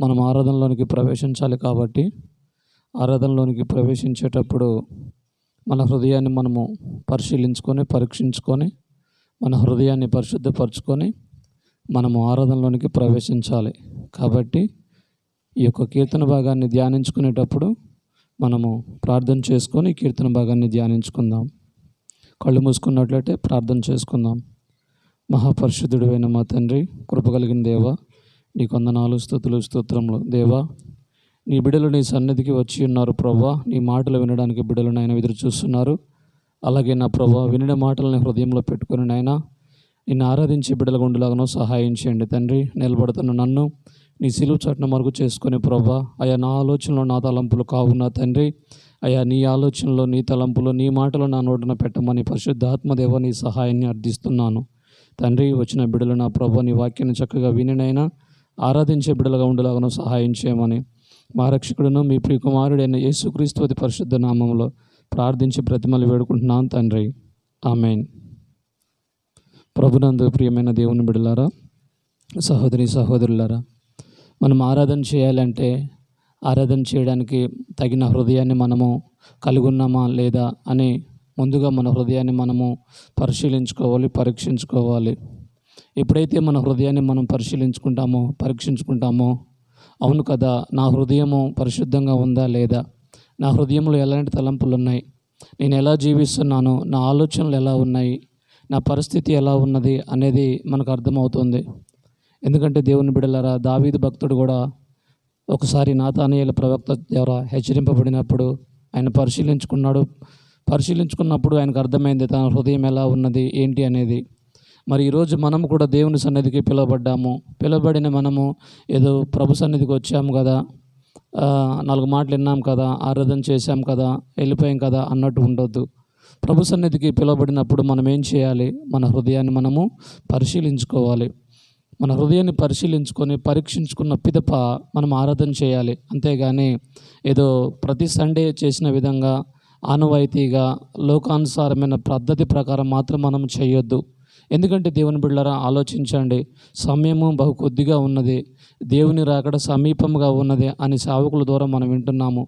మనం ఆరాధనలోనికి ప్రవేశించాలి కాబట్టి ఆరాధనలోనికి ప్రవేశించేటప్పుడు మన హృదయాన్ని మనము పరిశీలించుకొని పరీక్షించుకొని మన హృదయాన్ని పరిశుద్ధపరచుకొని మనము ఆరాధనలోనికి ప్రవేశించాలి. కాబట్టి ఈ యొక్క కీర్తన భాగాన్ని ధ్యానించుకునేటప్పుడు మనము ప్రార్థన చేసుకొని కీర్తన భాగాన్ని ధ్యానించుకుందాం. కళ్ళు మూసుకున్నట్లయితే ప్రార్థన చేసుకుందాం. మహాపరిశుద్ధుడైన మా తండ్రి, కృపగలిగిన దేవా, నీకు వందనాలు, స్తుతులు, స్తోత్రములు. దేవా, నీ బిడ్డలు నీ సన్నిధికి వచ్చి ఉన్నారు ప్రభువా. నీ మాటలు వినడానికి బిడ్డలు నాయన ఎదురు చూస్తున్నారు. అలాగే నా ప్రభువా, వినిన మాటలని హృదయంలో పెట్టుకుని నాయన నిన్ను ఆరాధించి బిడ్డల గుండెలాగానో సహాయం చేయండి తండ్రి. నిలబడుతున్న నన్ను నీ సిలువ చాటున మరుగు చేసుకుని ప్రభువా, అయా నా ఆలోచనలో నా తలంపులు కావున్నా తండ్రి, అయా నీ ఆలోచనలో నీ తలంపులు నీ మాటలు నా నోటిన పెట్టమని పరిశుద్ధాత్మదేవ నీ సహాయాన్ని అర్థిస్తున్నాను తండ్రి. వచ్చిన బిడ్డలు నా ప్రభువా, నీ వాక్యాన్ని చక్కగా వినినైనా ఆరాధించే బిడ్డలుగా ఉండేలాగానో సహాయం చేయమని మా రక్షకుడును మీ ప్రియకుమారుడైన యేసుక్రీస్తు అతి పరిశుద్ధ నామంలో ప్రార్థించి ప్రతిమలు వేడుకుంటున్నాను తండ్రి. ఆమేన్. ప్రభునందు ప్రియమైన దేవుని బిడ్డలారా, సహోదరి సహోదరులారా, మనం ఆరాధన చేయాలంటే ఆరాధన చేయడానికి తగిన హృదయాన్ని మనము కలిగి ఉన్నామా లేదా అని ముందుగా మన హృదయాన్ని మనము పరిశీలించుకోవాలి, పరీక్షించుకోవాలి. ఎప్పుడైతే మన హృదయాన్ని మనం పరిశీలించుకుంటామో పరీక్షించుకుంటామో, అవును కదా, నా హృదయము పరిశుద్ధంగా ఉందా లేదా, నా హృదయంలో ఎలాంటి తలంపులు ఉన్నాయి, నేను ఎలా జీవిస్తున్నాను, నా ఆలోచనలు ఎలా ఉన్నాయి, నా పరిస్థితి ఎలా ఉన్నది అనేది మనకు అర్థమవుతుంది. ఎందుకంటే దేవుని బిడ్డలారా, దావీదు భక్తుడు కూడా ఒకసారి నాతానీయేలు ప్రవక్త ద్వారా హెచ్చరింపబడినప్పుడు ఆయన పరిశీలించుకున్నప్పుడు ఆయనకు అర్థమైంది తన హృదయం ఎలా ఉన్నది ఏంటి అనేది. మరి ఈరోజు మనము కూడా దేవుని సన్నిధికి పిలువబడిన మనము ఏదో ప్రభు సన్నిధికి వచ్చాము కదా, 4 మాటలు విన్నాం కదా, ఆరాధన చేశాం కదా, వెళ్ళిపోయాం కదా అన్నట్టు ఉండొద్దు. ప్రభు సన్నిధికి పిలువబడినప్పుడు మనం ఏం చేయాలి? మన హృదయాన్ని మనము పరిశీలించుకోవాలి. మన హృదయాన్ని పరిశీలించుకొని పరీక్షించుకున్న పిదప మనం ఆరాధన చేయాలి. అంతేగాని ఏదో ప్రతి సండే చేసిన విధంగా ఆనవాయితీగా లోకానుసారమైన పద్ధతి ప్రకారం మాత్రం మనం చేయొద్దు. ఎందుకంటే దేవుని బిడ్డలారా, ఆలోచించండి, సమయము బహు కొద్దిగా ఉన్నది, దేవుని రాకడ సమీపంగా ఉన్నది అని సేవకుల ద్వారా మనం వింటున్నాము.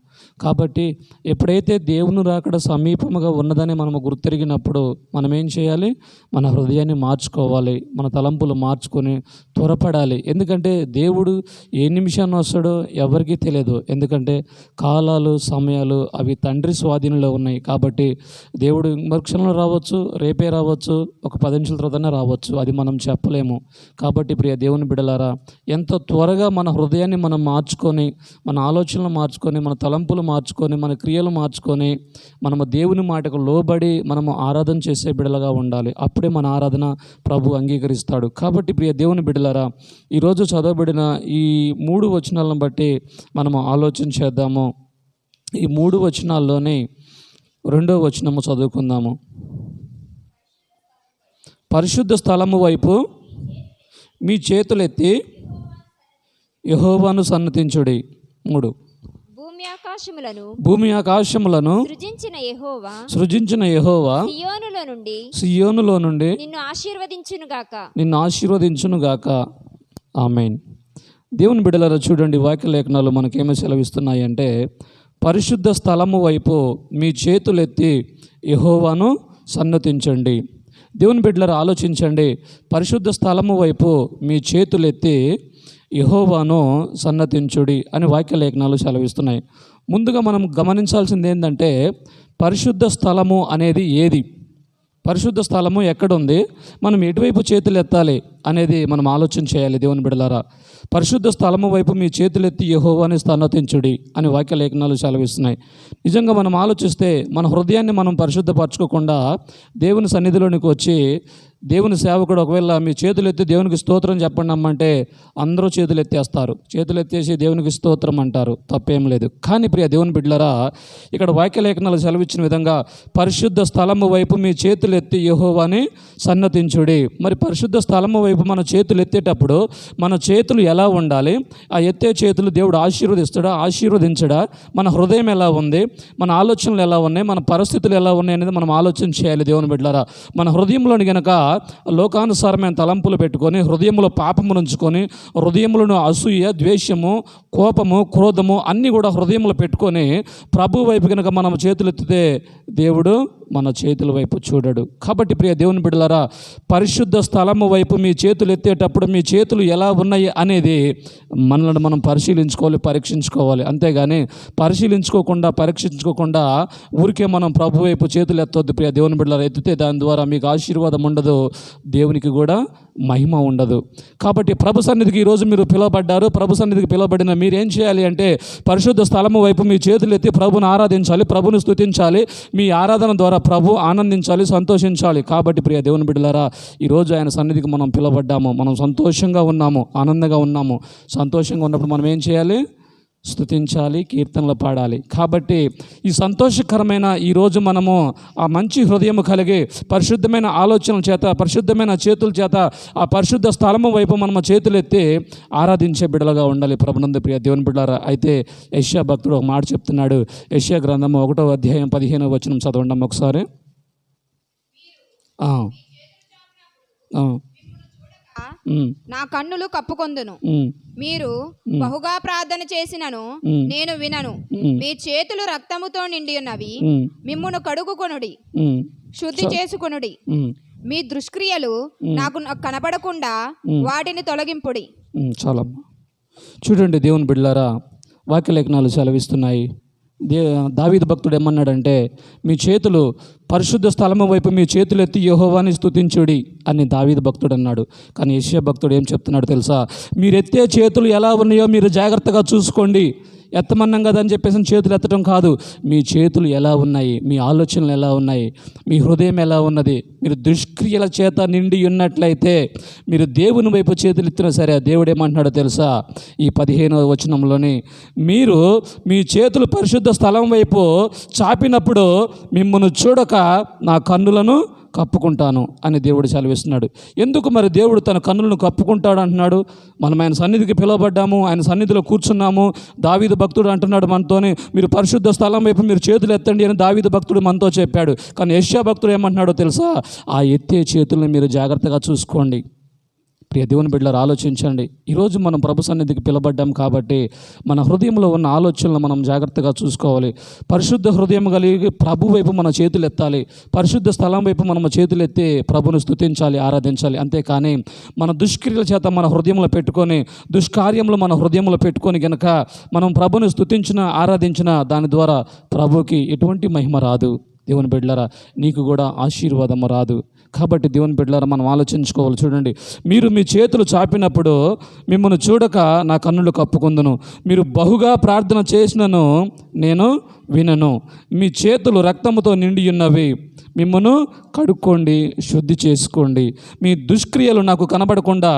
కాబట్టి ఎప్పుడైతే దేవుని రాకడ సమీపంగా ఉన్నదని మనము గుర్తెరిగినప్పుడు మనం ఏం చేయాలి? మన హృదయాన్ని మార్చుకోవాలి, మన తలంపులు మార్చుకొని త్వరపడాలి. ఎందుకంటే దేవుడు ఏ నిమిషాన్ని వస్తాడో ఎవరికీ తెలియదు. ఎందుకంటే కాలాలు సమయాలు అవి తండ్రి స్వాధీనంలో ఉన్నాయి. కాబట్టి దేవుడు మరుక్షణంలో రావచ్చు, రేపే రావచ్చు, ఒక 10 నిమిషాల తర్వాతనే రావచ్చు, అది మనం చెప్పలేము. కాబట్టి ప్రియ దేవుని బిడ్డలారా, ఎంత త్వరగా మన హృదయాన్ని మనం మార్చుకొని, మన ఆలోచనలు మార్చుకొని, మన తలంపులు మార్చుకొని, మన క్రియలు మార్చుకొని, మనము దేవుని మాటకు లోబడి మనము ఆరాధన చేసే బిడ్డలుగా ఉండాలి. అప్పుడే మన ఆరాధన ప్రభు అంగీకరిస్తాడు. కాబట్టి ప్రియ దేవుని బిడ్డలారా, ఈరోజు చదవబడిన ఈ 3 వచనాలను బట్టి మనము ఆలోచన చేద్దాము. ఈ 3 వచనాల్లోనే 2వ వచనము చదువుకుందాము. పరిశుద్ధ స్థలము వైపు మీ చేతులెత్తి యెహోవాను సన్నతించుడి. 3. భూమి ఆకాశములను సృజించిన యెహోవా సియోనులో నుండి నిన్ను ఆశీర్వదించునుగాక. ఆమేన్. దేవుని బిడ్డలారా, చూడండి, వాక్య లేఖనాలు మనకేమో సెలవిస్తున్నాయి అంటే, పరిశుద్ధ స్థలము వైపు మీ చేతులెత్తి యెహోవాను సన్నతించండి. దేవుని బిడ్డలారా, ఆలోచించండి, పరిశుద్ధ స్థలము వైపు మీ చేతులెత్తి యెహోవాను సన్నతించుడి అని వాక్య లేఖనాలు సెలవిస్తున్నాయి. ముందుగా మనం గమనించాల్సింది ఏంటంటే, పరిశుద్ధ స్థలము అనేది ఏది, పరిశుద్ధ స్థలము ఎక్కడుంది, మనం ఎటువైపు చేతులు ఎత్తాలి అనేది మనం ఆలోచన చేయాలి. దేవుని బిడ్డలారా, పరిశుద్ధ స్థలము వైపు మీ చేతులెత్తి యెహోవాని సన్నతించుడి అని వాక్య లేఖనాలు సెలవిస్తున్నాయి. నిజంగా మనం ఆలోచిస్తే మన హృదయాన్ని మనం పరిశుద్ధపరచుకోకుండా దేవుని సన్నిధిలోనికి వచ్చి దేవుని సేవకుడు ఒకవేళ మీ చేతులెత్తి దేవునికి స్తోత్రం చెప్పండి అమ్మంటే అందరూ చేతులెత్తేస్తారు, చేతులెత్తేసి దేవునికి స్తోత్రం అంటారు, తప్పేం లేదు. కానీ ప్రియ దేవుని బిడ్డలారా, ఇక్కడ వాక్యలేఖనాలు సెలవిచ్చిన విధంగా పరిశుద్ధ స్థలము వైపు మీ చేతులెత్తి యెహోవాని సన్నతించుడి. మరి పరిశుద్ధ స్థలము వైపు మన చేతులు ఎత్తేటప్పుడు మన చేతులు ఎలా ఉండాలి? ఆ ఎత్తే చేతులు దేవుడు ఆశీర్వదిస్తాడా, ఆశీర్వదించడా? మన హృదయం ఎలా ఉంది, మన ఆలోచనలు ఎలా ఉన్నాయి, మన పరిస్థితులు ఎలా ఉన్నాయి అనేది మనం ఆలోచన చేయాలి. దేవుని బిడ్డలారా, మన హృదయంలోని గనక లోకానుసారమైన తలంపులు పెట్టుకొని హృదయంలో పాపము ఉంచుకొని హృదయములను అసూయ, ద్వేషము, కోపము, క్రోధము అన్నీ కూడా హృదయంలో పెట్టుకొని ప్రభు వైపు కనుక మనం చేతులు ఎత్తితే దేవుడు మన చేతుల వైపు చూడడు. కాబట్టి ప్రియ దేవుని బిడ్డలారా, పరిశుద్ధ స్థలము వైపు మీ చేతులు ఎత్తేటప్పుడు మీ చేతులు ఎలా ఉన్నాయి అనేది మనల్ని మనం పరిశీలించుకోవాలి, పరీక్షించుకోవాలి. అంతేగాని పరీక్షించుకోకుండా ఊరికే మనం ప్రభు వైపు చేతులు ఎత్తొద్దు ప్రియ దేవుని బిడ్డలారా. ఎత్తితే దాని ద్వారా మీకు ఆశీర్వాదం ఉండదు, దేవునికి కూడా మహిమ ఉండదు. కాబట్టి ప్రభు సన్నిధికి ఈరోజు మీరు పిలువబడ్డారు. ప్రభు సన్నిధికి పిలువబడిన మీరు ఏం చేయాలి అంటే పరిశుద్ధ స్థలము వైపు మీ చేతులు ఎత్తి ప్రభుని ఆరాధించాలి, ప్రభుని స్తుతించాలి. మీ ఆరాధన ద్వారా ప్రభు ఆనందించాలి, సంతోషించాలి. కాబట్టి ప్రియ దేవుని బిడ్డలారా, ఈరోజు ఆయన సన్నిధికి మనం పిలువబడ్డాము, మనం సంతోషంగా ఉన్నాము, ఆనందంగా ఉన్నాము. సంతోషంగా ఉన్నప్పుడు మనం ఏం చేయాలి? స్తుతించాలి, కీర్తనలు పాడాలి. కాబట్టి ఈ సంతోషకరమైన ఈరోజు మనము ఆ మంచి హృదయము కలిగి పరిశుద్ధమైన ఆలోచనల చేత, పరిశుద్ధమైన చేతుల చేత ఆ పరిశుద్ధ స్థలము వైపు మనము చేతులెత్తి ఆరాధించే బిడ్డలుగా ఉండాలి ప్రభునందు ప్రియ దేవుని బిడ్డలారా. అయితే యెషయా భక్తుడు ఒక మాట చెప్తున్నాడు. యెషయా గ్రంథము 1వ అధ్యాయం 15వ వచనం చదవండి ఒకసారి. నా కన్నులు కప్పుకొందును, మీరు బహుగా ప్రార్థన చేసినను నేను వినను. మీ చేతులు రక్తముతో నిండి ఉన్నవి, మిమ్మును కడుగుకొనుడి, శుద్ధి చేసుకొనుడి. మీ దుష్క్రియలు నాకు కనబడకుండా వాటిని తొలగింపుడి. చాలా చూడండి దేవుని బిడ్డలారా, వాక్యలేఖనాలు సెలవిస్తున్నాయి. దావీదు భక్తుడు ఏమన్నాడంటే, మీ చేతులు పరిశుద్ధ స్థలము వైపు మీ చేతులు ఎత్తి యెహోవాని స్తుతించుడి అని దావీదు భక్తుడు అన్నాడు. కానీ యెషయా భక్తుడు ఏం చెప్తున్నాడు తెలుసా? మీరు ఎత్తే చేతులు ఎలా ఉన్నాయో మీరు జాగ్రత్తగా చూసుకోండి. ఎత్తమన్నాం కదా అని చెప్పేసి చేతులు ఎత్తడం కాదు. మీ చేతులు ఎలా ఉన్నాయి, మీ ఆలోచనలు ఎలా ఉన్నాయి, మీ హృదయం ఎలా ఉన్నది. మీరు దుష్క్రియల చేత నిండి ఉన్నట్లయితే మీరు దేవుని వైపు చేతులు ఎత్తినా సరే, దేవుడు ఏమంటున్నాడో తెలుసా? ఈ 15వ వచనంలోని, మీరు మీ చేతులు పరిశుద్ధ స్థలం వైపు చాపినప్పుడు మిమ్మల్ని చూడక నా కన్నులను కప్పుకుంటాను అని దేవుడు సెలవిస్తున్నాడు. ఎందుకు మరి దేవుడు తన కన్నులను కప్పుకుంటాడు అంటున్నాడు? మనం ఆయన సన్నిధికి పిలువబడ్డాము, ఆయన సన్నిధిలో కూర్చున్నాము. దావీదు భక్తుడు అంటున్నాడు మనతోనే, మీరు పరిశుద్ధ స్థలం వైపు మీరు చేతులు ఎత్తండి అని దావీదు భక్తుడు మనతో చెప్పాడు. కానీ యెషయా భక్తుడు ఏమంటున్నాడో తెలుసా? ఆ ఎత్తే చేతులను మీరు జాగ్రత్తగా చూసుకోండి. ప్రియ దేవుని బిడ్డలారా, ఆలోచించండి. ఈరోజు మనం ప్రభు సన్నిధికి పిలబడ్డాం కాబట్టి మన హృదయంలో ఉన్న ఆలోచనలు మనం జాగ్రత్తగా చూసుకోవాలి. పరిశుద్ధ హృదయం కలిగి ప్రభు వైపు మన చేతులు ఎత్తాలి. పరిశుద్ధ స్థలం వైపు మనం చేతులు ఎత్తి ప్రభును స్తుతించాలి, ఆరాధించాలి. అంతేకాని మన దుష్క్రియల చేత మన హృదయంలో పెట్టుకొని, దుష్కార్యములు మన హృదయంలో పెట్టుకొని గనక మనం ప్రభుని స్తుతించిన, ఆరాధించిన దాని ద్వారా ప్రభుకి ఎటువంటి మహిమ రాదు. దేవుని బిడ్డలారా, నీకు కూడా ఆశీర్వాదము రాదు. కాబట్టి దేవుని బిడ్డలారా, మనం ఆలోచించుకోవాలి. చూడండి, మీరు మీ చేతులు చాపినప్పుడు మిమ్మల్ని చూడక నా కన్నులు కప్పుకుందును. మీరు బహుగా ప్రార్థన చేసినను నేను వినను. మీ చేతులు రక్తముతో నిండి ఉన్నవి, మిమ్మను కడుక్కోండి, శుద్ధి చేసుకోండి. మీ దుష్క్రియలు నాకు కనబడకుండా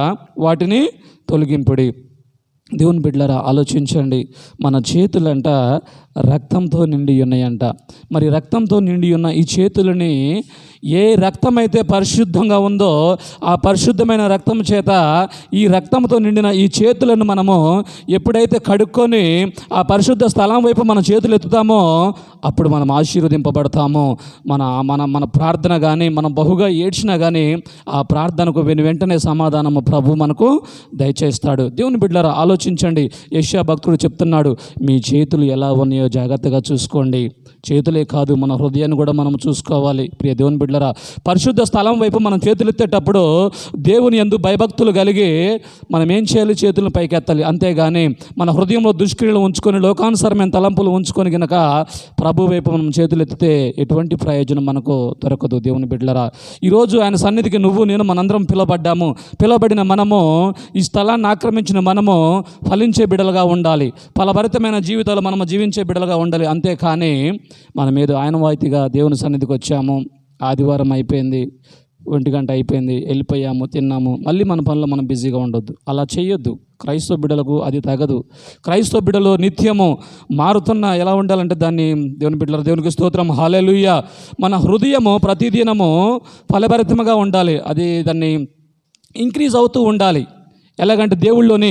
వాటిని తొలగింపుడి. దేవుని బిడ్డలారా, ఆలోచించండి. మన చేతులంట రక్తంతో నిండి ఉన్నాయంట. మరి రక్తంతో నిండి ఉన్న ఈ చేతులని ఏ రక్తమైతే పరిశుద్ధంగా ఉందో ఆ పరిశుద్ధమైన రక్తం చేత ఈ రక్తంతో నిండిన ఈ చేతులను మనము ఎప్పుడైతే కడుక్కొని ఆ పరిశుద్ధ స్థలం వైపు మన చేతులు ఎత్తుతామో అప్పుడు మనం ఆశీర్వదింపబడతాము. మన మన మన ప్రార్థన కానీ మనం బహుగా ఏడ్చినా కానీ ఆ ప్రార్థనకు వెంటనే సమాధానము ప్రభు మనకు దయచేస్తాడు. దేవుని బిడ్డలారా, ఆలోచించండి. యెషయా భక్తుడు చెప్తున్నాడు, మీ చేతులు ఎలా ఉన్నాయో జాగ్రత్తగా చూసుకోండి. చేతులే కాదు, మన హృదయాన్ని కూడా మనం చూసుకోవాలి. ప్రియ దేవుని బిడ్డలారా, పరిశుద్ధ స్థలం వైపు మనం చేతులు ఎత్తేటప్పుడు దేవుని యందు భయభక్తులు కలిగి మనం ఏం చేయాలి? చేతులను పైకెత్తాలి. అంతేగాని మన హృదయంలో దుష్క్రియలు ఉంచుకొని, లోకానుసారమైన తలంపులు ఉంచుకొని గనక ప్రభు వైపు మనం చేతులు ఎత్తితే ఎటువంటి ప్రయోజనం మనకు దొరకదు. దేవుని బిడ్డలారా, ఈరోజు ఆయన సన్నిధికి నువ్వు నేను మనందరం పిలువబడ్డాము. పిలువబడిన మనము, ఈ స్థలాన్ని ఆక్రమించిన మనము ఫలించే బిడ్డలుగా ఉండాలి. ఫలభరితమైన జీవితాలు మనము జీవించే బిడ్డలుగా ఉండాలి. అంతేకాని మనం ఏదో ఆయనవాయితీగా దేవుని సన్నిధికి వచ్చాము, ఆదివారం అయిపోయింది, 1 గంట అయిపోయింది, వెళ్ళిపోయాము, తిన్నాము, మళ్ళీ మన పనులు మనం బిజీగా ఉండొద్దు. అలా చేయొద్దు. క్రైస్తవ బిడ్డలకు అది తగదు. క్రైస్తవ బిడ్డలు నిత్యము మారుతున్న ఎలా ఉండాలంటే దాన్ని, దేవుని బిడ్డల దేవునికి స్తోత్రం, హల్లెలూయా, మన హృదయము ప్రతిదినము ఫలభరితముగా ఉండాలి. అది దాన్ని ఇంక్రీజ్ అవుతూ ఉండాలి. ఎలాగంటే దేవుళ్ళలోని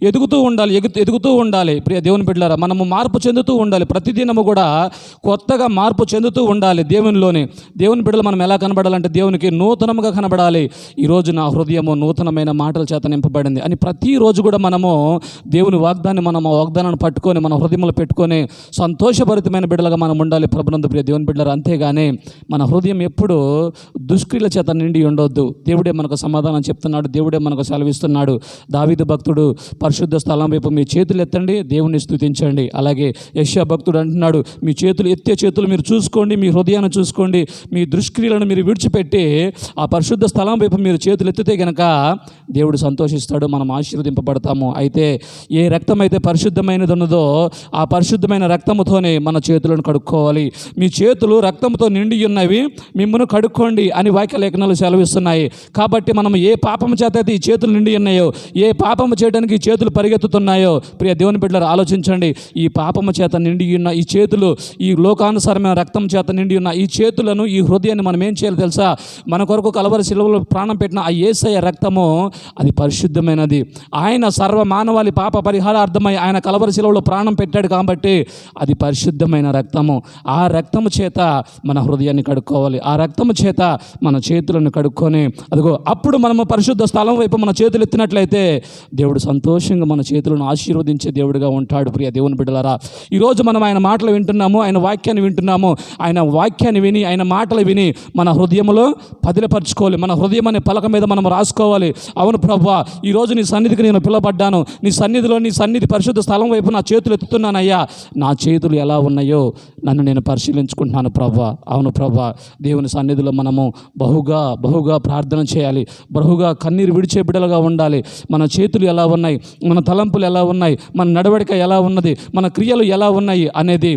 ఎదుగుతూ ఉండాలి, ఎదుగుతూ ఉండాలి. ప్రియ దేవుని బిడ్డలారా, మనము మార్పు చెందుతూ ఉండాలి. ప్రతిదినము కూడా కొత్తగా మార్పు చెందుతూ ఉండాలి దేవునిలోని. దేవుని బిడ్డలు మనం ఎలా కనబడాలంటే దేవునికి నూతనంగా కనబడాలి. ఈరోజు నా హృదయము నూతనమైన మాటల చేత నింపబడింది అని ప్రతిరోజు కూడా మనము దేవుని వాగ్దానాన్ని పట్టుకొని మన హృదయంలో పెట్టుకొని సంతోషభరితమైన బిడ్డలుగా మనం ఉండాలి ప్రభునందు. ప్రియ దేవుని బిడ్డలారా, అంతేగాని మన హృదయం ఎప్పుడూ దుష్క్రియల చేత నిండి ఉండొద్దు. దేవుడే మనకు సమాధానం చెప్తున్నాడు, దేవుడే మనకు సెలవిస్తున్నాడు. దావీదు భక్తుడు పరిశుద్ధ స్థలం వైపు మీ చేతులు ఎత్తండి, దేవుని స్తుతించండి. అలాగే యెషయా భక్తుడు అంటున్నాడు, మీ ఎత్తే చేతులు మీరు చూసుకోండి, మీ హృదయాన్ని చూసుకోండి, మీ దుష్క్రియలను మీరు విడిచిపెట్టి ఆ పరిశుద్ధ స్థలం వైపు మీరు చేతులు ఎత్తితే గనక దేవుడు సంతోషిస్తాడు, మనం ఆశీర్వదింపబడతాము. అయితే ఏ రక్తం అయితే పరిశుద్ధమైనది ఉన్నదో ఆ పరిశుద్ధమైన రక్తముతోనే మన చేతులను కడుక్కోవాలి. మీ చేతులు రక్తంతో నిండి ఉన్నవి, మిమ్మల్ని కడుక్కోండి అని వాక్య లేఖనాలు సెలవిస్తున్నాయి. కాబట్టి మనం ఏ పాపం చేత అయితే ఈ చేతులు నిండి ఉన్నాయో, ఏ పాపము చేయడానికి ఈ చేతులు పరిగెత్తుతున్నాయో, ప్రియ దేవుని బిడ్డలారా ఆలోచించండి. ఈ పాపము చేత నిండి ఉన్న ఈ చేతులు, ఈ లోకానుసారమైన రక్తం చేత నిండి ఉన్న ఈ చేతులను, ఈ హృదయాన్ని మనం ఏం చేయాలి తెలుసా? మన కొరకు కలవరి శిలువలో ప్రాణం పెట్టిన ఆ యేసయ్య రక్తము అది పరిశుద్ధమైనది. ఆయన సర్వ మానవాళి పాప పరిహారార్థమై ఆయన కలవరి శిలువలో ప్రాణం పెట్టాడు కాబట్టి అది పరిశుద్ధమైన రక్తము. ఆ రక్తము చేత మన హృదయాన్ని కడుక్కోవాలి, ఆ రక్తము చేత మన చేతులను కడుక్కొని అదిగో అప్పుడు మనము పరిశుద్ధ స్థలం వైపు మన చేతులు ఎత్తినట్లయితే దేవుడు సంతోషంగా మన చేతులను ఆశీర్వదించే దేవుడిగా ఉంటాడు. ప్రియ దేవుని బిడ్డలారా, ఈరోజు మనం ఆయన మాటలు వింటున్నాము, ఆయన వాక్యాన్ని వింటున్నాము. ఆయన వాక్యాన్ని విని, ఆయన మాటలు విని మన హృదయంలో పదిలపరచుకోవాలి. మన హృదయం అనే పలక మీద మనం రాసుకోవాలి. అవును ప్రభువా, ఈరోజు నీ సన్నిధికి నేను పిలువబడ్డాను, నీ సన్నిధి పరిశుద్ధ స్థలం వైపు నా చేతులు ఎత్తుతున్నానయ్యా, నా చేతులు ఎలా ఉన్నాయో నన్ను నేను పరిశీలించుకుంటున్నాను ప్రభువా. అవును ప్రభువా, దేవుని సన్నిధిలో మనము బహుగా ప్రార్థన చేయాలి, బహుగా కన్నీరు విడిచే బిడ్డలుగా ఉండాలి. మన చేతులు ఎలా ఉన్నాయి, మన తలంపులు ఎలా ఉన్నాయి, మన నడవడిక ఎలా ఉన్నది, మన క్రియలు ఎలా ఉన్నాయి అనేది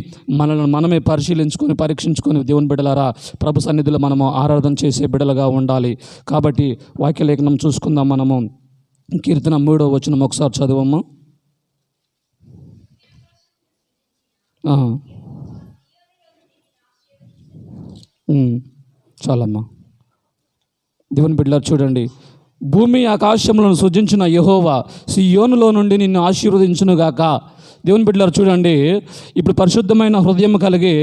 మనమే పరిశీలించుకొని పరీక్షించుకొని దేవుని బిడ్డలారా ప్రభు సన్నిధిలో మనము ఆరాధన చేసే బిడ్డలుగా ఉండాలి. కాబట్టి వాక్యలేఖనం చూసుకుందాం. మనము కీర్తన 3వ వచనం ఒకసారి చదువమ్మా. చాలమ్మా. దేవుని బిడ్డలారా చూడండి, భూమి ఆకాశములను సృజించిన యెహోవా సియోనులో నుండి నిన్ను ఆశీర్వదించునుగాక. దేవుని బిడ్డలారా చూడండి, ఇప్పుడు పరిశుద్ధమైన హృదయం కలిగి,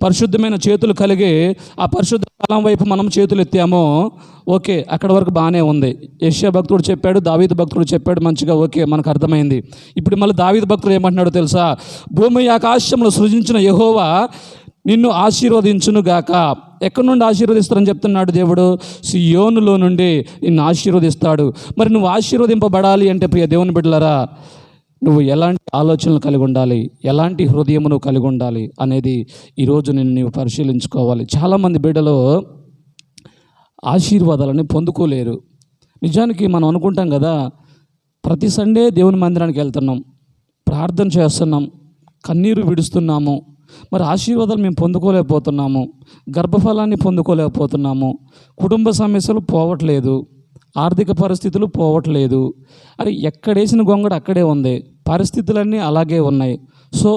పరిశుద్ధమైన చేతులు కలిగి ఆ పరిశుద్ధ స్థలం వైపు మనం చేతులు ఎత్తామో ఓకే, అక్కడ వరకు బాగానే ఉంది. యెషయా భక్తుడు చెప్పాడు, దావీదు భక్తుడు చెప్పాడు, మంచిగా ఓకే, మనకు అర్థమైంది. ఇప్పుడు మళ్ళీ దావీదు భక్తుడు ఏమంటున్నాడో తెలుసా? భూమి ఆకాశంలో సృజించిన యెహోవా నిన్ను ఆశీర్వదించునుగాక. ఎక్కడి నుండి ఆశీర్వదిస్తారని చెప్తున్నాడు దేవుడు? సియోనులో నుండి నిన్ను ఆశీర్వదిస్తాడు. మరి నువ్వు ఆశీర్వదింపబడాలి అంటే ప్రియ దేవుని బిడ్డలారా, నువ్వు ఎలాంటి ఆలోచనలు కలిగి ఉండాలి, ఎలాంటి హృదయము నువ్వు కలిగి ఉండాలి అనేది ఈరోజు నీవు పరిశీలించుకోవాలి. చాలామంది బిడ్డలు ఆశీర్వాదాలని పొందుకోలేరు. నిజానికి మనం అనుకుంటాం కదా, ప్రతి సండే దేవుని మందిరానికి వెళ్తున్నాం, ప్రార్థన చేస్తున్నాం, కన్నీరు విడుస్తున్నాము, మరి ఆశీర్వాదాలు మేము పొందుకోలేకపోతున్నాము, గర్భఫలాన్ని పొందుకోలేకపోతున్నాము, కుటుంబ సమస్యలు పోవట్లేదు, ఆర్థిక పరిస్థితులు పోవట్లేదు. అరే, ఎక్కడేసిన గొంగడ అక్కడే ఉంది, పరిస్థితులన్నీ అలాగే ఉన్నాయి. సో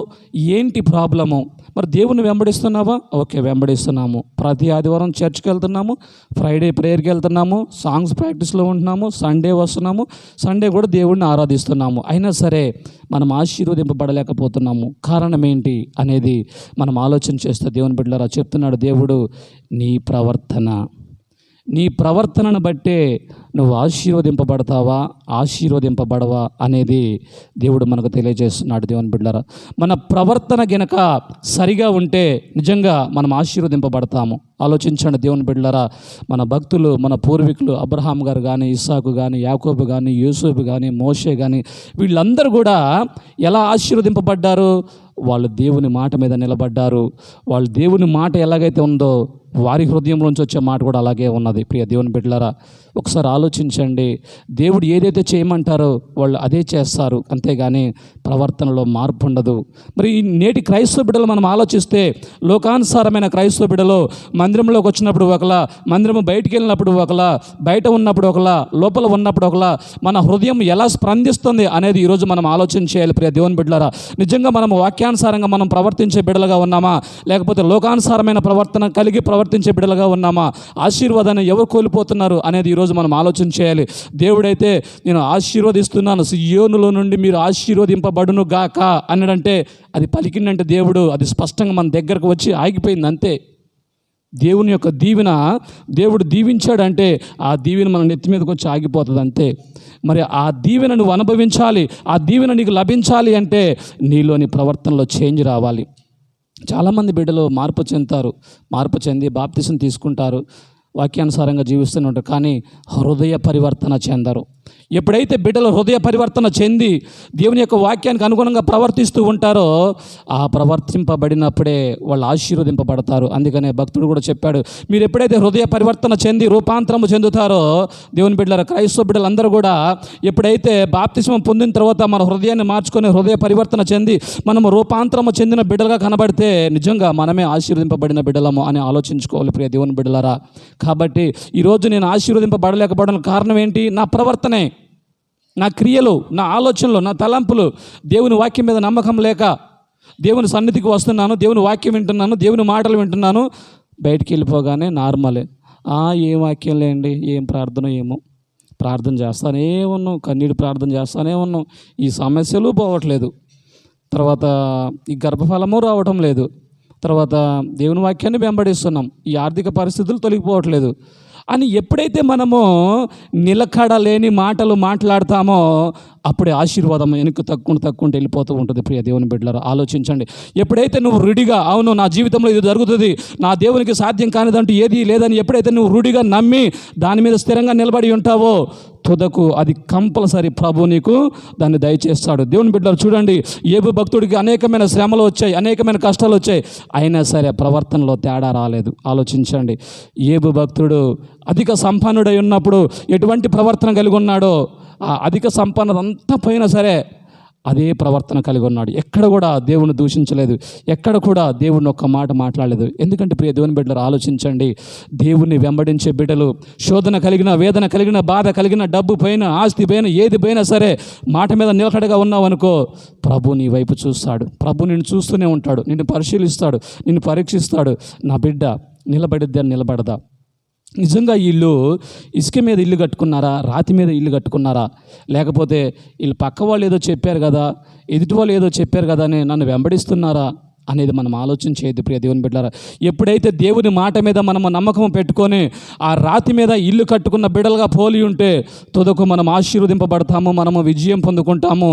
ఏంటి ప్రాబ్లము? మరి దేవుని వెంబడిస్తున్నావా? ఓకే, వెంబడిస్తున్నాము. ప్రతి ఆదివారం చర్చ్కి వెళ్తున్నాము, ఫ్రైడే ప్రేయర్కి వెళ్తున్నాము, సాంగ్స్ ప్రాక్టీస్లో ఉంటున్నాము, సండే వస్తున్నాము, సండే కూడా దేవుడిని ఆరాధిస్తున్నాము. అయినా సరే మనం ఆశీర్వదింపబడలేకపోతున్నాము. కారణం ఏంటి అనేది మనం ఆలోచన చేస్తే దేవుని బిడ్డలారా చెప్తున్నాడు దేవుడు, నీ ప్రవర్తనను బట్టే నువ్వు ఆశీర్వదింపబడతావా, ఆశీర్వదింపబడవా అనేది దేవుడు మనకు తెలియజేస్తున్నాడు. దేవుని బిడ్డలారా, మన ప్రవర్తన గనక సరిగా ఉంటే నిజంగా మనం ఆశీర్వదింపబడతాము. ఆలోచించండి దేవుని బిడ్డలారా, మన భక్తులు, మన పూర్వీకులు అబ్రహాం గారు కానీ, ఇస్సాకు కానీ, యాకోబు కానీ, యూసుఫ్ కానీ, మోషే కానీ, వీళ్ళందరూ కూడా ఎలా ఆశీర్వదింపబడ్డారు? వాళ్ళు దేవుని మాట మీద నిలబడ్డారు. వాళ్ళు దేవుని మాట ఎలాగైతే ఉందో వారి హృదయంలోంచి వచ్చే మాట కూడా అలాగే ఉన్నది. ప్రియ దేవుని బిడ్డలారా, ఒకసారి ఆలోచించండి. దేవుడు ఏదైతే చేయమంటారో వాళ్ళు అదే చేస్తారు, అంతేగాని ప్రవర్తనలో మార్పు ఉండదు. మరి ఈ నేటి క్రైస్తవ బిడ్డలు మనం ఆలోచిస్తే, లోకానుసారమైన క్రైస్తవ బిడ్డలు మందిరంలోకి వచ్చినప్పుడు ఒకలా, మందిరం బయటికి వెళ్ళినప్పుడు ఒకలా, బయట ఉన్నప్పుడు ఒకలా, లోపల ఉన్నప్పుడు ఒకలా, మన హృదయం ఎలా స్పందిస్తుంది అనేది ఈరోజు మనం ఆలోచన చేయాలి. ప్రియ దేవుని బిడ్డలారా, నిజంగా మనం వాక్యానుసారంగా మనం ప్రవర్తించే బిడ్డలుగా ఉన్నామా, లేకపోతే లోకానుసారమైన ప్రవర్తన కలిగి ప్రవర్తించే బిడ్డలుగా ఉన్నామా? ఆశీర్వాదాన్ని ఎవరు కోల్పోతున్నారు అనేది ఈరోజు మనం ఆలోచన చేయాలి. దేవుడైతే నేను ఆశీర్వదిస్తున్నాను, సియోనులో నుండి మీరు ఆశీర్వదింపబడును గాక అన్నాడంటే అది పలికిందంటే దేవుడు అది స్పష్టంగా మన దగ్గరకు వచ్చి ఆగిపోయింది అంతే. దేవుని యొక్క దీవెన దేవుడు దీవించాడంటే ఆ దీవెన మన నెత్తి మీదకి వచ్చి ఆగిపోతుంది అంతే. మరి ఆ దీవెన నువ్వు అనుభవించాలి, ఆ దీవెన నీకు లభించాలి అంటే నీలోని ప్రవర్తనలో చేంజ్ రావాలి. చాలామంది బిడ్డలు మార్పు చెంది బాప్తిసం తీసుకుంటారు, వాక్యానుసారంగా జీవిస్తూనే ఉంటారు, కానీ హృదయ పరివర్తన చెందరు. ఎప్పుడైతే బిడ్డలు హృదయ పరివర్తన చెంది దేవుని యొక్క వాక్యానికి అనుగుణంగా ప్రవర్తిస్తూ ఉంటారో ఆ ప్రవర్తింపబడినప్పుడే వాళ్ళు ఆశీర్వదింపబడతారు. అందుకనే భక్తుడు కూడా చెప్పాడు, మీరు ఎప్పుడైతే హృదయ పరివర్తన చెంది రూపాంతరము చెందుతారో, దేవుని బిడ్డల క్రైస్తవ బిడ్డలందరూ కూడా ఎప్పుడైతే బాప్తిస్మం పొందిన తర్వాత మన హృదయాన్ని మార్చుకొని హృదయ పరివర్తన చెంది మనము రూపాంతరము చెందిన బిడ్డలుగా కనబడితే నిజంగా మనమే ఆశీర్వదింపబడిన బిడ్డలము అని ఆలోచించుకోవాలి ప్రియ దేవుని బిడ్డలారా. కాబట్టి ఈరోజు నేను ఆశీర్వదింపబడలేకపోవడం కారణం ఏంటి? నా ప్రవర్తనే, నా క్రియలు, నా ఆలోచనలు, నా తలంపులు. దేవుని వాక్యం మీద నమ్మకం లేక దేవుని సన్నిధికి వస్తున్నాను, దేవుని వాక్యం వింటున్నాను, దేవుని మాటలు వింటున్నాను, బయటికి వెళ్ళిపోగానే నార్మలే, ఏం వాక్యం లేండి, ఏం ప్రార్థన, ఏమో ప్రార్థన చేస్తానే ఉన్నాం, కన్నీడు ప్రార్థన చేస్తానే ఉన్నాం, ఈ సమస్యలు పోవట్లేదు, తర్వాత ఈ గర్భఫలము రావటం లేదు, తర్వాత దేవుని వాక్యాన్ని వెంబడిస్తున్నాం, ఈ ఆర్థిక పరిస్థితులు తొలగిపోవట్లేదు అని ఎప్పుడైతే మనము నిలకడలేని మాటలు మాట్లాడతామో అప్పుడే ఆశీర్వాదం వెనక్కి తక్కువ వెళ్ళిపోతూ ఉంటుంది. ప్రియ దేవుని బిడ్డలారా, ఆలోచించండి. ఎప్పుడైతే నువ్వు రుడిగా అవును నా జీవితంలో ఇది జరుగుతుంది, నా దేవునికి సాధ్యం కానిదంటూ ఏది లేదని ఎప్పుడైతే నువ్వు రుడిగా నమ్మి దాని మీద స్థిరంగా నిలబడి ఉంటావో తుదకు అది కంపల్సరీ ప్రభు నీకు దాన్ని దయచేస్తాడు. దేవుని బిడ్డలు చూడండి, యోబు భక్తుడికి అనేకమైన శ్రమలు వచ్చాయి, అనేకమైన కష్టాలు వచ్చాయి, అయినా సరే ప్రవర్తనలో తేడా రాలేదు. ఆలోచించండి, యోబు భక్తుడు అధిక సంపన్నుడై ఉన్నప్పుడు ఎటువంటి ప్రవర్తన కలిగి ఉన్నాడో ఆ అధిక సంపన్నత అంతా పోయినా సరే అదే ప్రవర్తన కలిగి ఉన్నాడు. ఎక్కడ కూడా దేవుని దూషించలేదు, ఎక్కడ కూడా దేవుని ఒక్క మాట మాట్లాడలేదు. ఎందుకంటే ప్రియ దేవుని బిడ్డలు ఆలోచించండి, దేవుణ్ణి వెంబడించే బిడ్డలు శోధన కలిగిన, వేదన కలిగిన, బాధ కలిగిన, డబ్బు పైన, ఆస్తి పైన, ఏది పోయినా సరే మాట మీద నిలకడగా ఉన్నావు అనుకో, ప్రభు నీ వైపు చూస్తాడు, ప్రభు నిన్ను చూస్తూనే ఉంటాడు, నిన్ను పరిశీలిస్తాడు, నిన్ను పరీక్షిస్తాడు. నా బిడ్డ నిలబడిద్దా నిలబడదా? నిజంగా వీళ్ళు ఇసుక మీద ఇల్లు కట్టుకున్నారా, రాతి మీద ఇల్లు కట్టుకున్నారా, లేకపోతే వీళ్ళు పక్క వాళ్ళు ఏదో చెప్పారు కదా, ఎదుటి వాళ్ళు ఏదో చెప్పారు కదా అని నన్ను వెంబడిస్తున్నారా అనేది మనం ఆలోచన చేయొద్దు ప్రియ దేవుని బిడ్డలారా. ఎప్పుడైతే దేవుని మాట మీద మనము నమ్మకం పెట్టుకొని ఆ రాతి మీద ఇల్లు కట్టుకున్న బిడ్డలుగా పోలి ఉంటే తుదకు మనం ఆశీర్వదింపబడతాము, మనము విజయం పొందుకుంటాము.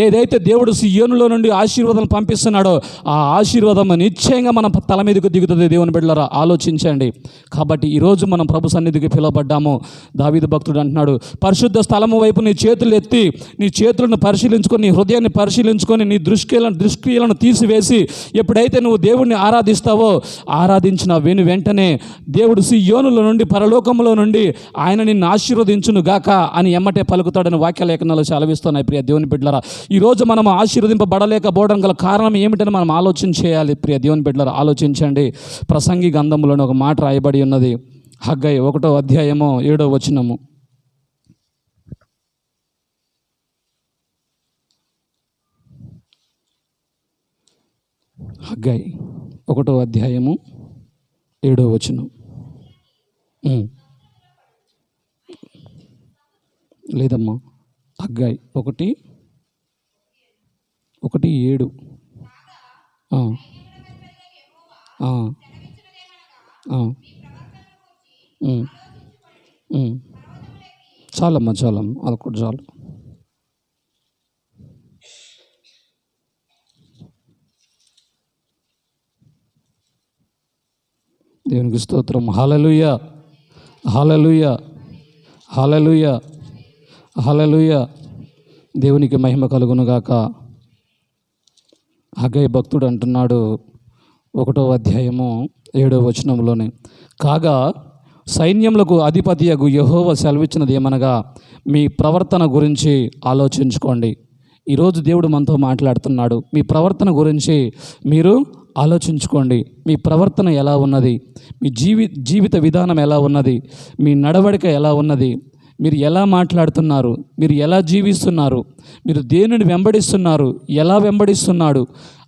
ఏదైతే దేవుడు సియోనులో నుండి ఆశీర్వాదం పంపిస్తున్నాడో ఆ ఆశీర్వాదం నిశ్చయంగా మన తల మీదకు దిగుతుంది. దేవుని బిడ్డలారా ఆలోచించండి. కాబట్టి ఈరోజు మనం ప్రభు సన్నిధికి పిలువబడ్డాము. దావీదు భక్తుడు అంటున్నాడు, పరిశుద్ధ స్థలము వైపు నీ చేతులు ఎత్తి నీ చేతులను పరిశీలించుకొని, నీ హృదయాన్ని పరిశీలించుకొని, నీ దుష్క్రియలను తీసివేసి ఎప్పుడైతే నువ్వు దేవుణ్ణి ఆరాధిస్తావో ఆరాధించిన వెంటనే దేవుడు సియోనులో నుండి, పరలోకంలో నుండి ఆయన నిన్ను ఆశీర్వదించును గాక అని ఎమ్మటే పలుకుతాడని వాక్యలేఖనాలు సెలవిస్తున్నాయి. ప్రియ దేవుని బిడ్డలారా, ఈరోజు మనం ఆశీర్వదింపబడలేకపోవడం గల కారణం ఏమిటని మనం ఆలోచన చేయాలి. ప్రియ దేవుని బిడ్డలారా ఆలోచించండి. ప్రసంగి గ్రంథంలోని ఒక మాట రాయబడి ఉన్నది, హగ్గయి 1వ అధ్యాయము 7వ వచనము. హగ్గయి 1వ అధ్యాయము 7వ వచనం. లేదమ్మా, హగ్గయి 1:7. చాలమ్మా, అదొకటి చాలు. దేవునికి స్తోత్రం. హల్లెలూయా, హల్లెలూయా, హల్లెలూయా, హల్లెలూయా. దేవునికి మహిమ కలుగునుగాక. హగ్గయి భక్తుడు అంటున్నాడు 1వ అధ్యాయము 7వ వచనంలోనే, కాగా సైన్యములకు అధిపతియగు యెహోవా సెలవిచ్చినది ఏమనగా మీ ప్రవర్తన గురించి ఆలోచించుకోండి. ఈరోజు దేవుడు మనతో మాట్లాడుతున్నాడు. మీ ప్రవర్తన గురించి మీరు ఆలోచించుకోండి. మీ ప్రవర్తన ఎలా ఉన్నది, మీ జీవిత విధానం ఎలా ఉన్నది, మీ నడవడిక ఎలా ఉన్నది, మీరు ఎలా మాట్లాడుతున్నారు, మీరు ఎలా జీవిస్తున్నారు, మీరు దేనిని వెంబడిస్తున్నారు, ఎలా వెంబడిస్తున్నాడు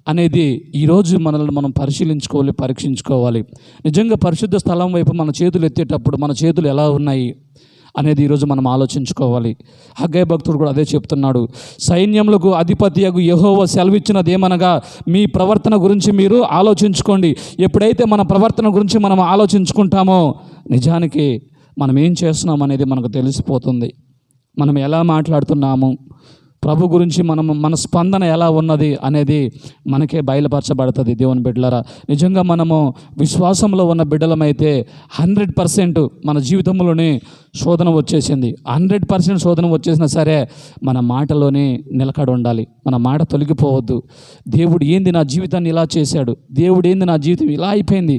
అనేది ఈరోజు మనల్ని మనం పరిశీలించుకోవాలి, పరీక్షించుకోవాలి. నిజంగా పరిశుద్ధ స్థలం వైపు మన చేతులు ఎత్తేటప్పుడు మన చేతులు ఎలా ఉన్నాయి అనేది ఈరోజు మనం ఆలోచించుకోవాలి. హగ్గై భక్తుడు కూడా అదే చెప్తున్నాడు. సైన్యములకు అధిపతియగు యెహోవా సెలవిచ్చినది ఏమనగా, మీ ప్రవర్తన గురించి మీరు ఆలోచించుకోండి. ఎప్పుడైతే మన ప్రవర్తన గురించి మనం ఆలోచించుకుంటామో నిజానికి మనం ఏం చేస్తున్నాం అనేది మనకు తెలిసిపోతుంది. మనం ఎలా మాట్లాడుతున్నాము, ప్రభు గురించి మన స్పందన ఎలా ఉన్నది అనేది మనకే బయలుపరచబడుతుంది. దేవుని బిడ్డలారా, నిజంగా మనము విశ్వాసంలో ఉన్న బిడ్డలమైతే 100% మన జీవితంలోనే శోధన వచ్చేసింది. 100% శోధన వచ్చేసినా సరే మన మాటలోనే నిలకడ ఉండాలి. మన మాట తొలగిపోవద్దు. దేవుడు ఏంది నా జీవితాన్ని ఇలా చేశాడు, దేవుడు ఏంది నా జీవితం ఇలా అయిపోయింది,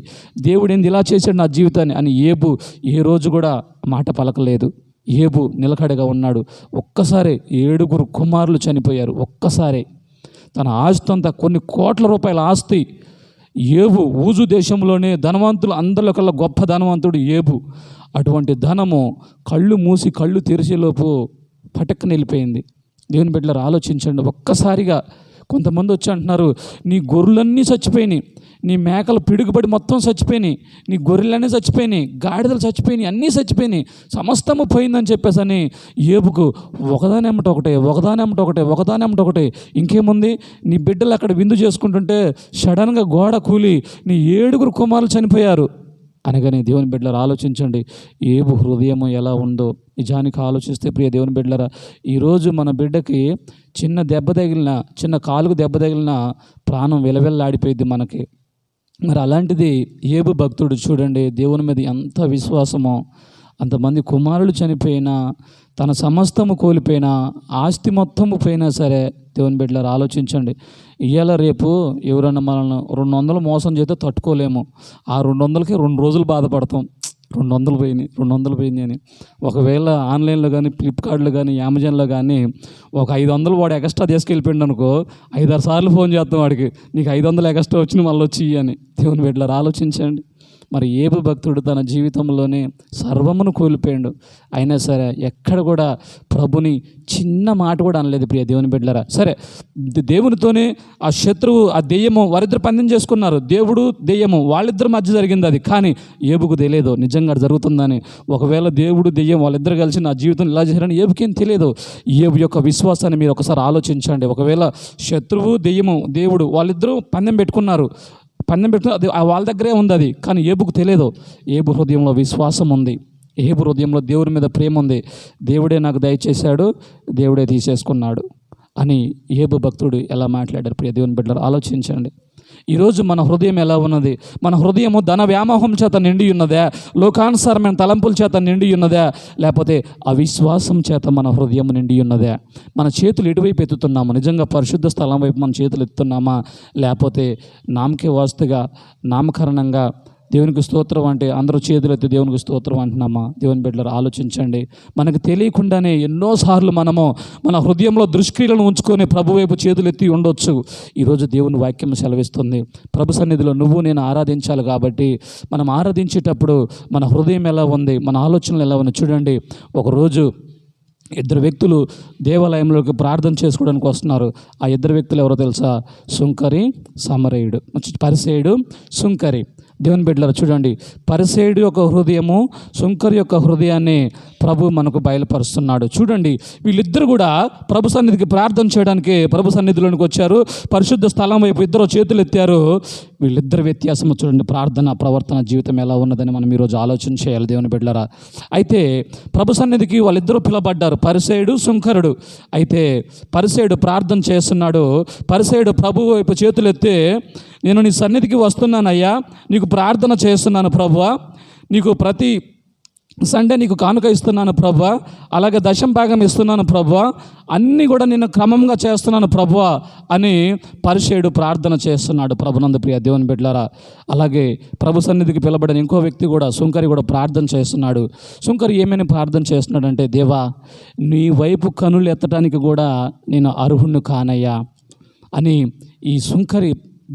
దేవుడు ఏంది ఇలా చేశాడు నా జీవితాన్ని అని ఏబు ఏ రోజు కూడా మాట పలకలేదు. ఏబు నిలకడగా ఉన్నాడు. ఒక్కసారి 7 కుమారులు చనిపోయారు. ఒక్కసారి తన ఆస్తి అంతా, కొన్ని కోట్ల రూపాయల ఆస్తి. ఏబు ఊజు దేశంలోనే ధనవంతులు అందరిలో కల్లా గొప్ప ధనవంతుడు ఏబు. అటువంటి ధనము కళ్ళు మూసి కళ్ళు తెరిచేలోపు పటక్కన వెళ్ళిపోయింది. దేవుని బిడ్డలారా, ఆలోచించండి. ఒక్కసారిగా కొంతమంది వచ్చి అంటున్నారు, నీ గొర్రెలన్నీ చచ్చిపోయినాయి, నీ మేకలు పిడుగుపడి మొత్తం చచ్చిపోయినాయి, నీ గొర్రెలన్నీ చచ్చిపోయినాయి, గాడిదలు చచ్చిపోయినాయి, అన్నీ చచ్చిపోయినాయి, సమస్తము పోయిందని చెప్పేసి అని ఏబుకు ఒకదానెమ్మట ఒకటే ఇంకేముంది, నీ బిడ్డలు అక్కడ విందు చేసుకుంటుంటే సడన్గా గోడ కూలి నీ 7 కుమారులు చనిపోయారు అనగానే దేవుని బిడ్డలారా ఆలోచించండి, ఏబు హృదయం ఎలా ఉందో నిజానికి ఆలోచిస్తే. ప్రియ దేవుని బిడ్డలారా, ఈరోజు మన బిడ్డకి చిన్న కాలుకు దెబ్బ తగిలిన ప్రాణం విలవిల్లాడిపోయింది మనకి. మరి అలాంటిది ఏబు భక్తుడు చూడండి, దేవుని మీద ఎంత విశ్వాసమో. అంతమంది కుమారులు చనిపోయినా, తన సమస్తము కోల్పోయినా, ఆస్తి మొత్తము పోయినా సరే దేవుని బిడ్డలారా ఆలోచించండి. ఇవాళ రేపు ఎవరైనా మనల్ని 200 మోసం చేస్తే తట్టుకోలేము. ఆ 200కి 2 రోజులు బాధపడతాం. 200 పోయినాయి అని. ఒకవేళ ఆన్లైన్లో కానీ, ఫ్లిప్కార్ట్లో కానీ, అమెజాన్లో కానీ ఒక 500 వాడు ఎక్స్ట్రా తీసుకెళ్ళిపోయింది అనుకో, 5-6 సార్లు ఫోన్ చేస్తాం వాడికి, నీకు 500 ఎక్స్ట్రా వచ్చిన మళ్ళీ వచ్చి అని. దేవుని బిడ్డలారా ఆలోచించండి. మరి ఏబు భక్తుడు తన జీవితంలోనే సర్వమును కోల్పోయాడు. అయినా సరే ఎక్కడ కూడా ప్రభుని చిన్న మాట కూడా అనలేదు. ప్రియ దేవుని బిడ్డలారా, సరే దేవునితోనే ఆ శత్రువు, ఆ దెయ్యము వారిద్దరు పందెం చేసుకున్నారు. దేవుడు దెయ్యము వాళ్ళిద్దరి మధ్య జరిగింది అది. కానీ ఏబుకు తెలియదు నిజంగా జరుగుతుందని. ఒకవేళ దేవుడు దెయ్యం వాళ్ళిద్దరు కలిసి నా జీవితం ఇలా చేశారని ఏబుకేం తెలియదు. ఏబు యొక్క విశ్వాసాన్ని మీరు ఒకసారి ఆలోచించండి. ఒకవేళ శత్రువు దెయ్యము దేవుడు వాళ్ళిద్దరూ పందెం పెట్టుకున్నారు, అది వాళ్ళ దగ్గరే ఉంది అది. కానీ ఏబుకు తెలియదు. ఏబు హృదయంలో విశ్వాసం ఉంది, ఏబు హృదయంలో దేవుడి మీద ప్రేమ ఉంది. దేవుడే నాకు దయచేశాడు, దేవుడే తీసేసుకున్నాడు అని ఏబు భక్తుడు ఎలా మాట్లాడారు. ప్రియ దేవుని బిడ్డలారా ఆలోచించండి. ఈరోజు మన హృదయం ఎలా ఉన్నది? మన హృదయము ధన వ్యామోహం చేత నిండి ఉన్నదా, లోకానుసారమైన తలంపుల చేత నిండి ఉన్నదా, లేకపోతే అవిశ్వాసం చేత మన హృదయం నిండి ఉన్నదా? మన చేతులు ఎటువైపు ఎత్తుతున్నాము? నిజంగా పరిశుద్ధ స్థలం వైపు మన చేతులు ఎత్తున్నామా, లేకపోతే నామకే వాస్తుగా నామకరణంగా దేవునికి స్తోత్రం అంటే అందరూ చేతులు ఎత్తి దేవునికి స్తోత్రం అంటున్నామా? దేవుని బిడ్డలారా ఆలోచించండి. మనకు తెలియకుండానే ఎన్నోసార్లు మనము మన హృదయంలో దుష్క్రియలను ఉంచుకొని ప్రభు వైపు చేతులు ఎత్తి ఉండొచ్చు. ఈరోజు దేవుని వాక్యం సెలవిస్తుంది, ప్రభు సన్నిధిలో నువ్వు నేను ఆరాధించాలి. కాబట్టి మనం ఆరాధించేటప్పుడు మన హృదయం ఎలా ఉంది, మన ఆలోచనలు ఎలా ఉన్నాయి చూడండి. ఒకరోజు 2 వ్యక్తులు దేవాలయంలోకి ప్రార్థన చేసుకోవడానికి వస్తున్నారు. ఆ 2 వ్యక్తులు ఎవరో తెలుసా? సుంకరి, సమరయుడు. పరిసేయుడు, సుంకరి. దేవుని బిడ్డలారా చూడండి, పరిసేయుడు యొక్క హృదయము, సుంకరి యొక్క హృదయాన్ని ప్రభు మనకు బయలుపరుస్తున్నాడు. చూడండి, వీళ్ళిద్దరు కూడా ప్రభు సన్నిధికి ప్రార్థన చేయడానికి ప్రభు సన్నిధిలోనికి వచ్చారు. పరిశుద్ధ స్థలం వైపు ఇద్దరు చేతులు ఎత్తారు. వీళ్ళిద్దరు వ్యత్యాసం చూడండి, ప్రార్థన, ప్రవర్తన, జీవితం ఎలా ఉన్నదని మనం ఈరోజు ఆలోచన చేయాలి. దేవుని బిడ్డలారా, అయితే ప్రభు సన్నిధికి వాళ్ళిద్దరూ పిలబడ్డారు, పరిసేయుడు, సుంకరుడు. అయితే పరిసేయుడు ప్రార్థన చేస్తున్నాడు. పరిసేయుడు ప్రభు వైపు చేతులు ఎత్తి, నేను నీ సన్నిధికి వస్తున్నానయ్యా, నీకు ప్రార్థన చేస్తున్నాను ప్రభువా, నీకు ప్రతి సండే నీకు కానుక ఇస్తున్నాను ప్రభువా, అలాగే 10వ భాగం ఇస్తున్నాను ప్రభువా, అన్నీ కూడా నేను క్రమంగా చేస్తున్నాను ప్రభువా అని పరిసేయుడు ప్రార్థన చేస్తున్నాడు. ప్రభునందు ప్రియ దేవుని బిడ్డలారా, అలాగే ప్రభు సన్నిధికి పిలబడిన ఇంకో వ్యక్తి కూడా, సుంకరి కూడా ప్రార్థన చేస్తున్నాడు. సుంకరి ఏమైనా ప్రార్థన చేస్తున్నాడంటే, దేవా నీ వైపు కనులు ఎత్తడానికి కూడా నేను అర్హుణ్ణి కానయ్యా అని ఈ సుంకరి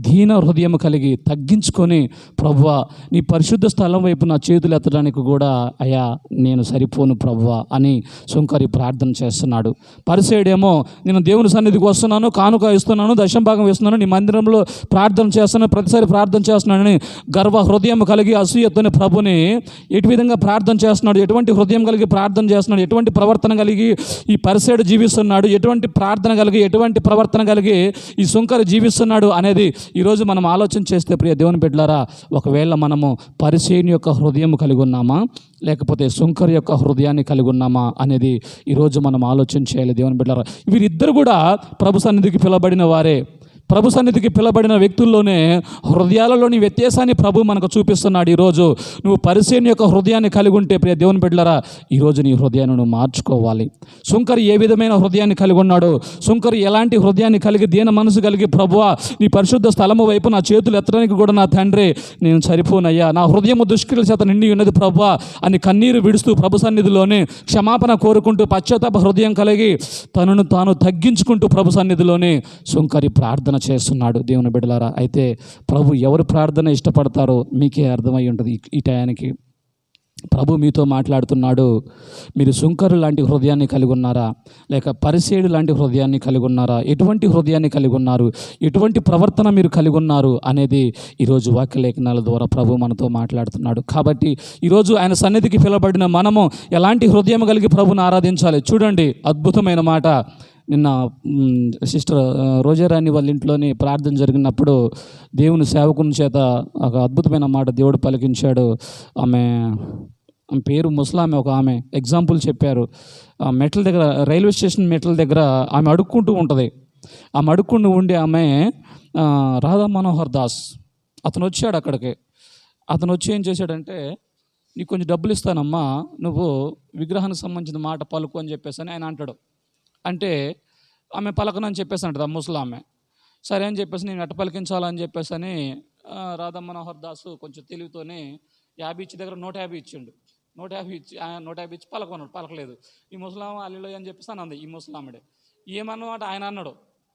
దీన హృదయం కలిగి తగ్గించుకొని, ప్రభువా నీ పరిశుద్ధ స్థలం వైపు నా చేతులు ఎత్తడానికి కూడా అయ్యా నేను సరిపోను ప్రభువా అని సుంకరి ప్రార్థన చేస్తున్నాడు. పరిసయ్యుడేమో నేను దేవుని సన్నిధికి వస్తున్నాను, కానుక ఇస్తున్నాను, దశంభాగం ఇస్తున్నాను, నీ మందిరంలో ప్రార్థన చేస్తున్నాను, ప్రతిసారి ప్రార్థన చేస్తున్నానని గర్వ హృదయం కలిగి అసూయతోని ప్రభుని ఎటు విధంగా ప్రార్థన చేస్తున్నాడు, ఎటువంటి హృదయం కలిగి ప్రార్థన చేస్తున్నాడు, ఎటువంటి ప్రవర్తన కలిగి ఈ పరిసయ్యుడు జీవిస్తున్నాడు, ఎటువంటి ప్రార్థన కలిగి ఎటువంటి ప్రవర్తన కలిగి ఈ సుంకరి జీవిస్తున్నాడు అనేది ఈరోజు మనం ఆలోచన చేస్తే ప్రియ దేవుని బిడ్డలారా, ఒకవేళ మనము పరిసయ్యుని యొక్క హృదయం కలిగి ఉన్నామా లేకపోతే సుంకరి యొక్క హృదయాన్ని కలిగి ఉన్నామా అనేది ఈరోజు మనం ఆలోచన చేయాలి దేవుని బిడ్డలారా. వీరిద్దరు కూడా ప్రభు సన్నిధికి పిలబడిన వారే. ప్రభు సన్నిధికి పిలబడిన వ్యక్తుల్లోనే హృదయాలలోని వ్యత్యాసాన్ని ప్రభు మనకు చూపిస్తున్నాడు. ఈరోజు నువ్వు పరిసయ్యుని యొక్క హృదయాన్ని కలిగి ఉంటే ప్రియ దేవుని బిడ్డలారా, ఈరోజు నీ హృదయాన్ని నువ్వు మార్చుకోవాలి. సుంకరి ఏ విధమైన హృదయాన్ని కలిగి ఉన్నాడు, సుంకరి ఎలాంటి హృదయాన్ని కలిగి దీన మనసు కలిగి, ప్రభువా నీ పరిశుద్ధ స్థలము వైపు నా చేతులు ఎత్తడానికి కూడా నా తండ్రి నేను సరిపోనయ్యా, నా హృదయము దుష్క్రియల చేత నిండి ఉన్నది ప్రభువా అని కన్నీరు విడుస్తూ ప్రభు సన్నిధిలోనే క్షమాపణ కోరుకుంటూ పశ్చాత్తాప హృదయం కలిగి తనను తాను తగ్గించుకుంటూ ప్రభు సన్నిధిలోనే సుంకరి ప్రార్థన చేస్తున్నాడు. దేవుని బిడ్డలారా, అయితే ప్రభు ఎవరు ప్రార్థన ఇష్టపడతారో మీకే అర్థమై ఉంటుంది. ఈ టయానికి ప్రభు మీతో మాట్లాడుతున్నాడు. మీరు సుంకరు లాంటి హృదయాన్ని కలిగి ఉన్నారా, లేక పరిసయ్యుడు లాంటి హృదయాన్ని కలిగి ఉన్నారా, ఎటువంటి హృదయాన్ని కలిగి ఉన్నారు, ఎటువంటి ప్రవర్తన మీరు కలిగి ఉన్నారు అనేది ఈరోజు వాక్యలేఖనాల ద్వారా ప్రభు మనతో మాట్లాడుతున్నాడు. కాబట్టి ఈరోజు ఆయన సన్నిధికి పిలబడిన మనము ఎలాంటి హృదయం కలిగి ప్రభుని ఆరాధించాలి. చూడండి, అద్భుతమైన మాట. నిన్న సిస్టర్ రోజారాణి వాళ్ళ ఇంట్లోని ప్రార్థన జరిగినప్పుడు దేవుని సేవకుని చేత ఒక అద్భుతమైన మాట దేవుడు పలికించాడు. ఆమె పేరు ముసలామె, ఒక ఆమె ఎగ్జాంపుల్ చెప్పారు. మెట్ల దగ్గర, రైల్వే స్టేషన్ మెట్ల దగ్గర ఆమె అడుక్కుంటూ ఉంటుంది. ఆమె అడుక్కుంటూ ఉండి ఆమె రాధా మనోహర్ దాస్ అతను వచ్చాడు అక్కడికి. అతను వచ్చి ఏం చేశాడంటే, నీకు కొంచెం డబ్బులు ఇస్తానమ్మా, నువ్వు విగ్రహానికి సంబంధించిన మాట పలుకు అని చెప్పేసి అని ఆయన అంటాడు. అంటే ఆమె పలకనని చెప్పేసి అంటుంది ఆ ముసలామె. సరే అని చెప్పేసి నేను ఎట్ట పలికించాలని చెప్పేసి అని రాధా మనోహర్ దాసు కొంచెం తెలివితోనే 50 ఇచ్చి దగ్గర 150 ఇచ్చిండు. 150 ఇచ్చి పలకలేదు. ఈ ముసలామ అల్లిలో అని చెప్పేసి అని అంది ఈ ముసలామెడే. ఏమన్నమాట ఆయన అన్నాడు,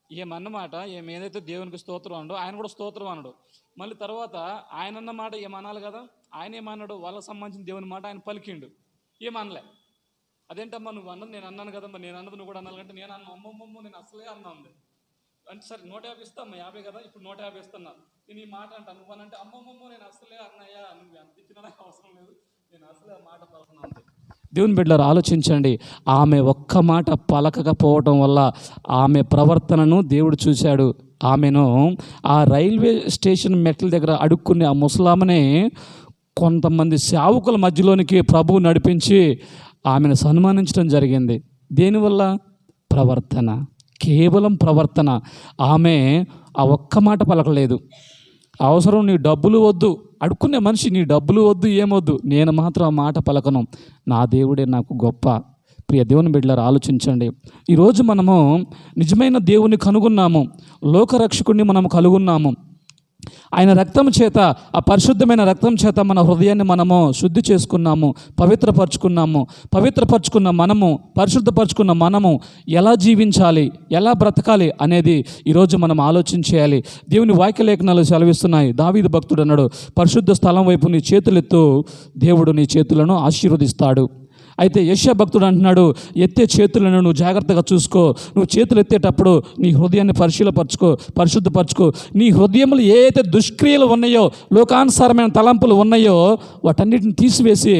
ఏమన్నమాట ఏదైతే దేవునికి స్తోత్రం అన్నాడో ఆయన కూడా స్తోత్రం అన్నాడు. మళ్ళీ తర్వాత ఆయన అన్న మాట ఏమనాలి కదా, ఆయన ఏమన్నాడు, వాళ్ళకి సంబంధించిన దేవుని మాట ఆయన పలికిండు, ఏమనలే. అదేంటమ్మా నువ్వు అన్నది నేను అన్నాను కదమ్మా, నేను అన్నది నువ్వు కూడా అన్నాను అంటే నేను అన్న అమ్మమ్మమ్మ నేను అసలే అన్నా ఉంది అంటే, సరే 150 ఇస్తామ్మా, 50 కదా ఇప్పుడు 150 ఇస్తున్నా, నేను ఈ మాట అంటాను, నువ్వు అని అంటే అమ్మమ్మమ్మ నేను అసలే అన్నయ్యా, నువ్వు ఎంత ఇచ్చినా నాకు అవసరం లేదు, నేను అసలే ఆ మాట పలకను అంతే. దేవుని బిడ్డలారా, ఆలోచించండి. ఆమె ఒక్క మాట పలకకపోవటం వల్ల ఆమె ప్రవర్తనను దేవుడు చూశాడు. ఆమెను ఆ రైల్వే స్టేషన్ మెట్ల దగ్గర అడుక్కునే ఆ ముసలామనే కొంతమంది సేవకుల మధ్యలోనికి ప్రభువు నడిపించి ఆమెను సన్మానించడం జరిగింది. దేనివల్ల? ప్రవర్తన, కేవలం ప్రవర్తన. ఆమె ఆ ఒక్క మాట పలకలేదు. అవసరం నీ డబ్బులు వద్దు, అడుక్కునే మనిషి నీ డబ్బులు వద్దు, ఏమొద్దు, నేను మాత్రం ఆ మాట పలకను, నా దేవుడే నాకు గొప్ప. ప్రియ దేవుని బిడ్డలారా, ఆలోచించండి. ఈరోజు మనము నిజమైన దేవుని కనుగొన్నాము, లోకరక్షకుడిని మనం కనుగొన్నాము. ఆయన రక్తం చేత, ఆ పరిశుద్ధమైన రక్తం చేత మన హృదయాన్ని మనము శుద్ధి చేసుకున్నాము, పవిత్రపరచుకున్న మనము, పరిశుద్ధపరచుకున్న మనము ఎలా జీవించాలి, ఎలా బ్రతకాలి అనేది ఈరోజు మనం ఆలోచన చేయాలి. దేవుని వాక్యలేఖనాలు సెలవిస్తున్నాయి. దావీదు భక్తుడు అన్నాడు, పరిశుద్ధ స్థలం వైపు నీ చేతులెత్తు, దేవుడు నీ చేతులను ఆశీర్వదిస్తాడు. అయితే యెషయా భక్తుడు అంటున్నాడు, ఎత్తే చేతులను నువ్వు జాగ్రత్తగా చూసుకో, నువ్వు చేతులు ఎత్తేటప్పుడు నీ హృదయాన్ని పరిశుద్ధపరచుకో. నీ హృదయంలో ఏ అయితే దుష్క్రియలు ఉన్నాయో, లోకానుసారమైన తలంపులు ఉన్నాయో వాటన్నిటిని తీసివేసి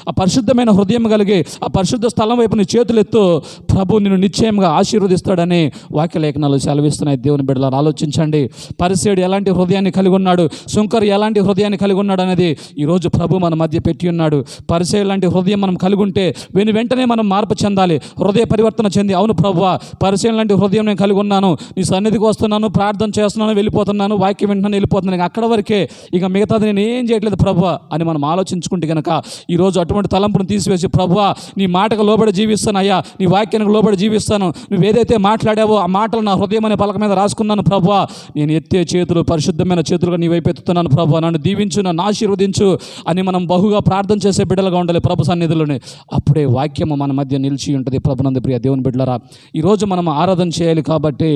ఆ పరిశుద్ధమైన హృదయం కలిగి ఆ పరిశుద్ధ స్థలం వైపు నీ చేతులు ఎత్తు, ప్రభు నిన్ను నిశ్చయంగా ఆశీర్వదిస్తాడని వాక్యలేఖనాలు సెలవిస్తున్నాయి. దేవుని బిడ్డలారా, ఆలోచించండి. పరిసయ్యుడు ఎలాంటి హృదయాన్ని కలిగి ఉన్నాడు, సుంకరు ఎలాంటి హృదయాన్ని కలిగి ఉన్నాడు అనేది ఈరోజు ప్రభు మన మధ్య పెట్టి ఉన్నాడు. పరిసయ్యుడు లాంటి హృదయం మనం కలిగి ఉంటే వెంటనే మనం మార్పు చెందాలి, హృదయ పరివర్తన చెంది, అవును ప్రభువా పరిచయం లాంటి హృదయం నేను కలిగి ఉన్నాను, నీ సన్నిధికి వస్తున్నాను, ప్రార్థన చేస్తున్నాను, వెళ్ళిపోతున్నాను, వాక్యం వింటున్నాను, వెళ్ళిపోతున్నాను, అక్కడ వరకే, ఇక మిగతాది నేను ఏం చేయట్లేదు ప్రభువా అని మనం ఆలోచించుకుంటే కనుక ఈరోజు అటువంటి తలంపును తీసివేసి, ప్రభువా నీ మాటకు లోబడి జీవిస్తాను అయ్యా, నీ వాక్యానికి లోబడి జీవిస్తాను, నువ్వు ఏదైతే మాట్లాడావో ఆ మాటలు నా హృదయం అనే పలక మీద రాసుకున్నాను ప్రభువా, నేను ఎత్తే చేతులు పరిశుద్ధమైన చేతులుగా నీ వైపు ఎత్తుతున్నాను ప్రభువా, నన్ను దీవించు, నన్ను ఆశీర్వదించు అని మనం బహుగా ప్రార్థన చేసే బిడ్డలుగా ఉండాలి ప్రభు సన్నిధిలోనే. అప్పుడే వాక్యము మన మధ్య నిలిచి ఉంటుంది. ప్రభునందు ప్రియ దేవుని బిడ్డలారా, ఈరోజు మనం ఆరాధన చేయాలి. కాబట్టి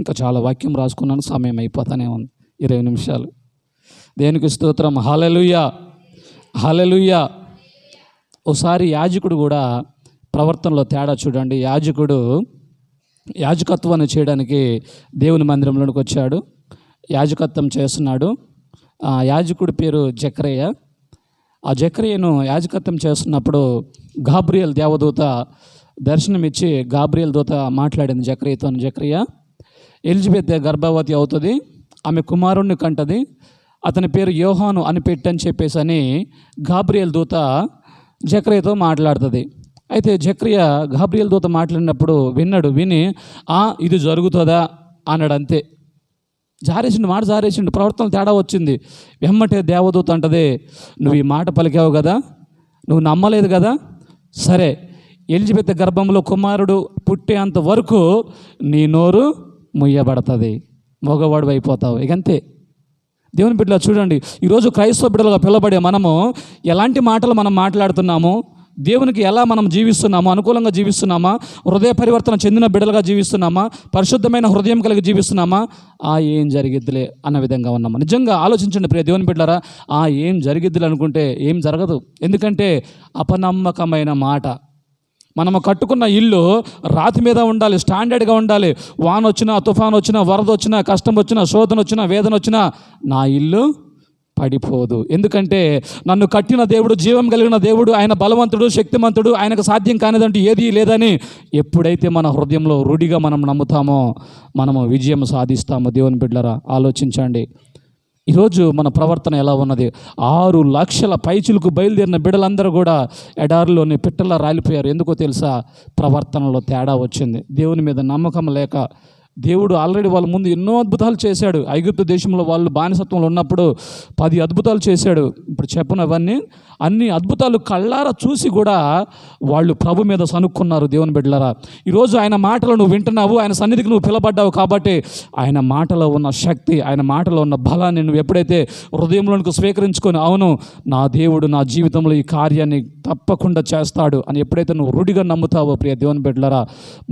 ఇంకా చాలా వాక్యం రాసుకున్నాను, సమయం అయిపోతానే ఉంది, 20 నిమిషాలు. దేనికి స్తోత్రం, హల్లెలూయా హల్లెలూయా. ఒకసారి యాజకుడు కూడా ప్రవర్తనలో తేడా చూడండి. యాజకత్వాన్ని చేయడానికి దేవుని మందిరంలోనికి వచ్చాడు, యాజకత్వం చేస్తున్నాడు. ఆ యాజకుడి పేరు జకర్యా. ఆ జకర్యాను యాజకత్వం చేస్తున్నప్పుడు గాబ్రియల్ దేవదూత దర్శనమిచ్చి, గాబ్రియల్ దూత మాట్లాడింది జకర్యాతో, జకర్యా, ఎలిజబెత్ గర్భవతి అవుతుంది, ఆమె కుమారుణ్ణి కంటది, అతని పేరు యోహాను అని పెట్టని చెప్పేసి అని గాబ్రియల్ దూత జకర్యాతో మాట్లాడుతుంది. అయితే జకర్యా గాబ్రియల్ దూత మాట్లాడినప్పుడు విని ఇది జరుగుతుందా అన్నాడు. అంతే, మాట జారేసిండు, ప్రవర్తన తేడా వచ్చింది. వెమ్మటే దేవదూత అంటది, నువ్వు ఈ మాట పలికావు కదా, నువ్వు నమ్మలేదు కదా, సరే ఎలిజబెత్ గర్భంలో కుమారుడు పుట్టేంత వరకు నీ నోరు ముయ్యబడుతుంది, మగవాడు అయిపోతావు. ఇకంతే. దేవుని బిడ్డలా చూడండి, ఈరోజు క్రైస్తవ బిడ్డలుగా పిలబడే మనము ఎలాంటి మాటలు మనం మాట్లాడుతున్నాము, దేవునికి ఎలా మనం జీవిస్తున్నామా, అనుకూలంగా జీవిస్తున్నామా, హృదయ పరివర్తన చెందిన బిడ్డలుగా జీవిస్తున్నామా, పరిశుద్ధమైన హృదయం కలిగి జీవిస్తున్నామా, ఏం జరిగిద్దిలే అన్న విధంగా ఉన్నామా? నిజంగా ఆలోచించండి ప్రియ దేవుని బిడ్డలారా. ఏం జరిగిద్దిలే అనుకుంటే ఏం జరగదు. ఎందుకంటే అపనమ్మకమైన మాట. మనము కట్టుకున్న ఇల్లు రాతి మీద ఉండాలి, స్టాండర్డ్గా ఉండాలి. వాన వచ్చినా, తుఫాన్ వచ్చినా, వరద వచ్చినా, కష్టం వచ్చినా, శోధన వచ్చినా, వేదన వచ్చినా నా ఇల్లు పడిపోదు. ఎందుకంటే నన్ను కట్టిన దేవుడు, జీవం కలిగిన దేవుడు, ఆయన బలవంతుడు, శక్తిమంతుడు, ఆయనకు సాధ్యం కానిదంటూ ఏదీ లేదని ఎప్పుడైతే మన హృదయంలో రూఢిగా మనం నమ్ముతామో మనము విజయం సాధిస్తాము. దేవుని బిడ్డలారా ఆలోచించండి, ఈరోజు మన ప్రవర్తన ఎలా ఉన్నది? 6 లక్షల పైచిలకు బయలుదేరిన బిడ్డలందరూ కూడా ఎడారిలోని పిట్టలా రాలిపోయారు. ఎందుకో తెలుసా? ప్రవర్తనలో తేడా వచ్చింది. దేవుని మీద నమ్మకం లేక. దేవుడు ఆల్రెడీ వాళ్ళ ముందు ఎన్నో అద్భుతాలు చేశాడు. ఐగుప్తు దేశంలో వాళ్ళు బానిసత్వంలో ఉన్నప్పుడు 10 అద్భుతాలు చేశాడు. ఇప్పుడు చెప్పినవన్నీ అన్ని అద్భుతాలు కళ్ళారా చూసి కూడా వాళ్ళు ప్రభు మీద సనుక్కున్నారు. దేవుని బిడ్డలారా, ఈరోజు ఆయన మాటలు నువ్వు వింటున్నావు, ఆయన సన్నిధికి నువ్వు పిలబడ్డావు కాబట్టి ఆయన మాటలో ఉన్న శక్తి, ఆయన మాటలో ఉన్న బలాన్ని నువ్వు ఎప్పుడైతే హృదయంలోనికి స్వీకరించుకొని, అవును నా దేవుడు నా జీవితంలో ఈ కార్యాన్ని తప్పకుండా చేస్తాడు అని ఎప్పుడైతే నువ్వు రూఢిగా నమ్ముతావో ప్రియ దేవుని బిడ్డలారా,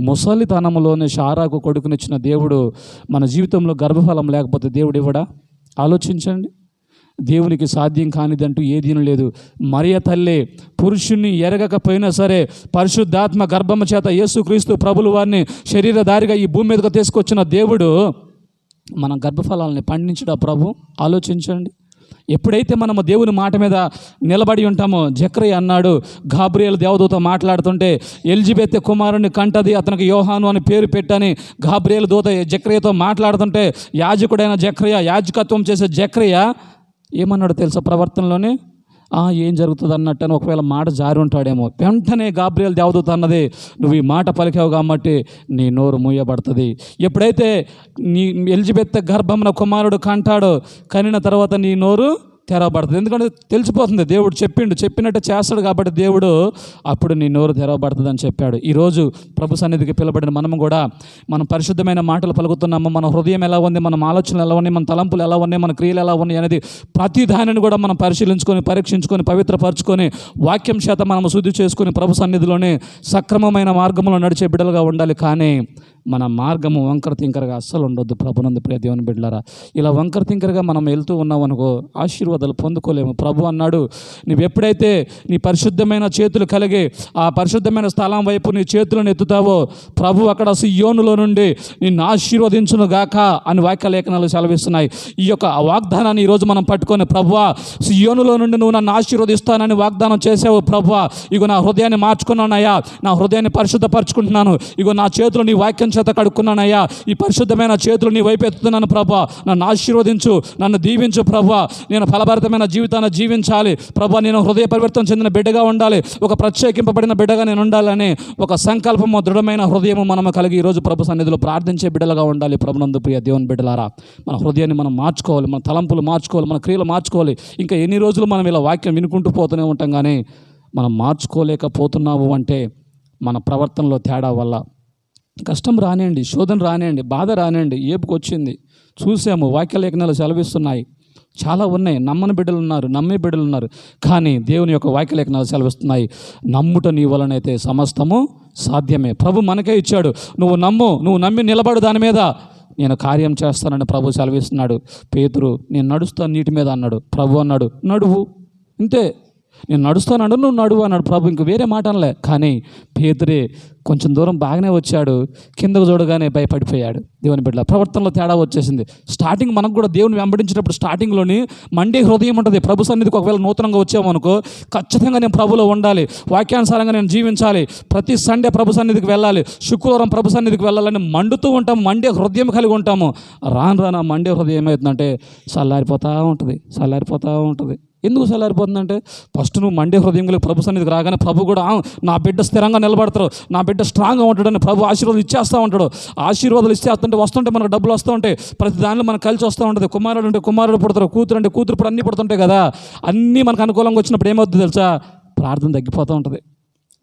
ముసలితనంలోనే శారాకు కొడుకునిచ్చిన దేవుడు మన జీవితంలో గర్భఫలం లేకపోతే దేవుడు ఇవ్వడా? ఆలోచించండి. దేవునికి సాధ్యం కానిదంటూ ఏదీ లేదు. మరియ తల్లి పురుషుణ్ణి ఎరగకపోయినా సరే పరిశుద్ధాత్మ గర్భము చేత యేసుక్రీస్తు ప్రభులు వారిని శరీరధారిగా ఈ భూమి మీదకు తీసుకొచ్చిన దేవుడు మన గర్భఫలాలని పండించడా ప్రభు? ఆలోచించండి. ఎప్పుడైతే మనము దేవుని మాట మీద నిలబడి ఉంటామో, జకర్యా అన్నాడు, గాబ్రియల్ దేవదూత మాట్లాడుతుంటే ఎలిజబెత్ కుమారుని కంటది, అతనికి యోహాను అని పేరు పెట్టని గాబ్రియల్ దూత జకర్యాతో మాట్లాడుతుంటే యాజకుడైన జకర్యా, యాజకత్వం చేసే జకర్యా ఏమన్నాడు తెలుసా? ప్రవర్తనలోనే ఏం జరుగుతుంది అన్నట్టు అని ఒకవేళ మాట జారి ఉంటాడేమో. వెంటనే గాబ్రియల్ దేవదూత అన్నది, నువ్వు ఈ మాట పలికావు కాబట్టి నీ నోరు మూయబడుతుంది. ఎప్పుడైతే నీ ఎలిజబెత్ గర్భంలో కుమారుడు కంటాడో, కనిన తర్వాత నీ నోరు తెరవబడుతుంది. ఎందుకంటే తెలిసిపోతుంది, దేవుడు చెప్పినట్టు చేస్తాడు కాబట్టి దేవుడు అప్పుడు నీ నోరు తెరవబడుతుంది అని చెప్పాడు. ఈరోజు ప్రభు సన్నిధికి పిలబడిన మనము కూడా మనం పరిశుద్ధమైన మాటలు పలుకుతున్నాము. మన హృదయం ఎలా ఉంది, మన ఆలోచనలు ఎలా ఉన్నాయి, మన తలంపులు ఎలా ఉన్నాయి, మన క్రియలు ఎలా ఉన్నాయి అనేది ప్రతి దానిని కూడా మనం పరిశీలించుకొని, పరీక్షించుకొని, పవిత్రపరచుకొని, వాక్యం చేత మనం శుద్ధి చేసుకొని ప్రభు సన్నిధిలోనే సక్రమమైన మార్గంలో నడిచే బిడ్డలుగా ఉండాలి. కానీ మన మార్గము వంకర తింకరగా అస్సలు ఉండొద్దు. ప్రభునందు ప్రియ దేవుని బిడ్డలారా, ఇలా వంకర తింకరగా మనం వెళ్తూ ఉన్నాం అనుకో, ఆశీర్వాదాలు పొందుకోలేము. ప్రభు అన్నాడు, నువ్వు ఎప్పుడైతే నీ పరిశుద్ధమైన చేతులు కలిగి ఆ పరిశుద్ధమైన స్థలం వైపు నీ చేతులను ఎత్తుతావో, ప్రభు అక్కడ సియోనులో నుండి నిన్ను ఆశీర్వదించును గాక అని వాక్య లేఖనాలు సెలవిస్తున్నాయి. ఈ యొక్క వాగ్దానాన్ని ఈరోజు మనం పట్టుకొని, ప్రభువా సియోనులో నుండి నువ్వు నన్ను ఆశీర్వదిస్తానని వాగ్దానం చేసావు. ప్రభువా ఇగో నా హృదయాన్ని మార్చుకున్నానయ్యా, నా హృదయాన్ని పరిశుద్ధపరచుకుంటున్నాను, ఇగో నా చేతులు నీ వాక్యం చేత కడుక్కున్నానయ్యా, ఈ పరిశుద్ధమైన చేతులు నీ వైపు ఎత్తుతున్నాను. ప్రభువా నన్ను ఆశీర్వదించు, నన్ను దీవించు. ప్రభువా నేను ఫలభరితమైన జీవితాన్ని జీవించాలి. ప్రభువా నేను హృదయ పరివర్తన చెందిన బిడ్డగా ఉండాలి, ఒక ప్రత్యేకింపబడిన బిడ్డగా నేను ఉండాలని ఒక సంకల్పము, దృఢమైన హృదయము మనము కలిగి ఈరోజు ప్రభు సన్నిధిలో ప్రార్థించే బిడ్డలుగా ఉండాలి. ప్రభునందు ప్రియ దేవుని బిడ్డలారా, మన హృదయాన్ని మనం మార్చుకోవాలి, మన తలంపులు మార్చుకోవాలి, మన క్రియలు మార్చుకోవాలి. ఇంకా ఎన్ని రోజులు మనం ఇలా వాక్యం వినుకుంటూ పోతూనే ఉంటాం, కానీ మనం మార్చుకోలేకపోతున్నాము అంటే మన ప్రవర్తనలో తేడా వల్ల. కష్టం రానివ్వండి, శోధన రానివ్వండి, బాధ రానివ్వండి, ఏపుకొచ్చింది చూసాము. వాక్య లేఖనాలు సెలవిస్తున్నాయి, చాలా ఉన్నాయి. నమ్మని బిడ్డలు ఉన్నారు, నమ్మే బిడ్డలు ఉన్నారు. కానీ దేవుని యొక్క వాక్య లేఖనాలు సెలవిస్తున్నాయి, నమ్ముట నీ వలనైతే సమస్తము సాధ్యమే. ప్రభు మనకే ఇచ్చాడు. నువ్వు నమ్మి నిలబడు దాని మీద. నేను కార్యం చేస్తానని ప్రభు సెలవిస్తున్నాడు. పేతురు, నేను నడుస్తాను నీటి మీద అన్నాడు. ప్రభు అన్నాడు, నడువు, ఇంతే, నేను నడుస్తాను, నువ్వు నడువు అన్నాడు ప్రభు. ఇంక వేరే మాట అనలే. కానీ పేతురే కొంచెం దూరం బాగానే వచ్చాడు, కిందకు చూడగానే భయపడిపోయాడు. దేవుని బిడ్డల ప్రవర్తనలో తేడా వచ్చేసింది. స్టార్టింగ్ మనకు కూడా దేవుని వెంబడించేటప్పుడు స్టార్టింగ్లోని మండే హృదయం ఉంటుంది. ప్రభు సన్నిధికి ఒకవేళ నూతనంగా వచ్చామనుకో, ఖచ్చితంగా నేను ప్రభులో ఉండాలి, వాక్యానుసారంగా నేను జీవించాలి, ప్రతి సండే ప్రభు సన్నిధికి వెళ్ళాలి, శుక్రవారం ప్రభు సన్నిధికి వెళ్ళాలని మండుతూ ఉంటాము, మండే హృదయం కలిగి ఉంటాము. రాను రాను మండే హృదయం ఏమవుతుందంటే చల్లారిపోతూ ఉంటుంది. ఎందుకు చల్లారిపోతుందంటే, ఫస్ట్ నువ్వు మండే హృదయం కలిగి ప్రభు సన్నిధికి రాగానే ప్రభు కూడా నా బిడ్డ స్థిరంగా నిలబడతారు, నా బిడ్డ స్ట్రాంగ్గా ఉంటాడని ప్రభు ఆశీర్వాదాలు ఇచ్చేస్తూ ఉంటాడు. ఆశీర్వాదాలు ఇచ్చేస్తుంటే వస్తుంటే మనకు డబ్బులు వస్తూ ఉంటాయి, ప్రతి దానిలో మనకు కలిసి వస్తూ ఉంటుంది. కుమారుడు అంటే కుమారుడు పుడతారు, కూతురు అంటే కూతురు పుడు, అన్నీ పుడుతుంటాయి కదా. అన్నీ మనకు అనుకూలంగా వచ్చినప్పుడు ఏమవుతుంది తెలుసా? ప్రార్థన తగ్గిపోతూ ఉంటుంది.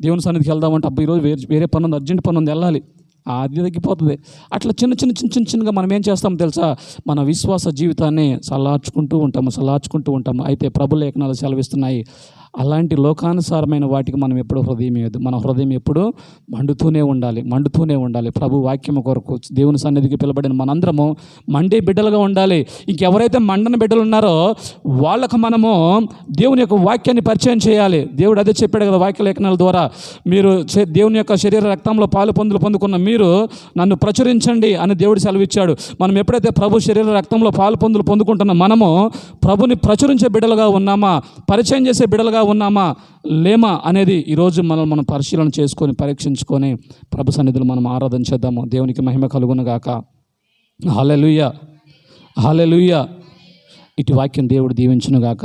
దేవుని సన్నిధికి వెళ్దామంటే అబ్బా ఈరోజు వేరే పని ఉంది, అర్జెంట్ పని ఉంది, వెళ్ళాలి, అది తగ్గిపోతుంది. అట్లా చిన్నగా మనం ఏం చేస్తామో తెలుసా? మన విశ్వాస జీవితాన్ని చల్లార్చుకుంటూ ఉంటాము. అయితే ప్రభు లేఖనాలు సెలవిస్తున్నాయి, అలాంటి లోకానుసారమైన వాటికి మనం ఎప్పుడు హృదయం ఇవ్వదు. మన హృదయం ఎప్పుడు మండుతూనే ఉండాలి. ప్రభు వాక్యము కొరకు దేవుని సన్నిధికి పిలబడిన మనందరము మండే బిడ్డలుగా ఉండాలి. ఇంకెవరైతే మండని బిడ్డలు ఉన్నారో వాళ్ళకు మనము దేవుని యొక్క వాక్యాన్ని పరిచయం చేయాలి. దేవుడు అదే చెప్పాడు కదా వాక్య లేఖనాల ద్వారా, మీరు దేవుని యొక్క శరీర రక్తంలో పాలు పొందుకున్న మీరు నన్ను ప్రచురించండి అని దేవుడు సెలవిచ్చాడు. మనం ఎప్పుడైతే ప్రభు శరీర రక్తంలో పాలు పొందుకుంటున్న మనము ప్రభుని ప్రచురించే బిడ్డలుగా ఉన్నామా, పరిచయం చేసే బిడ్డలుగా ఉన్నామా లేమా అనేది ఈరోజు మనం పరిశీలన చేసుకొని పరీక్షించుకొని ప్రభు సన్నిధిలో మనం ఆరాధన చేద్దాము. దేవునికి మహిమ కలుగును గాక. హల్లెలూయా. ఇటు వాక్యం దేవుడు దీవించును గాక.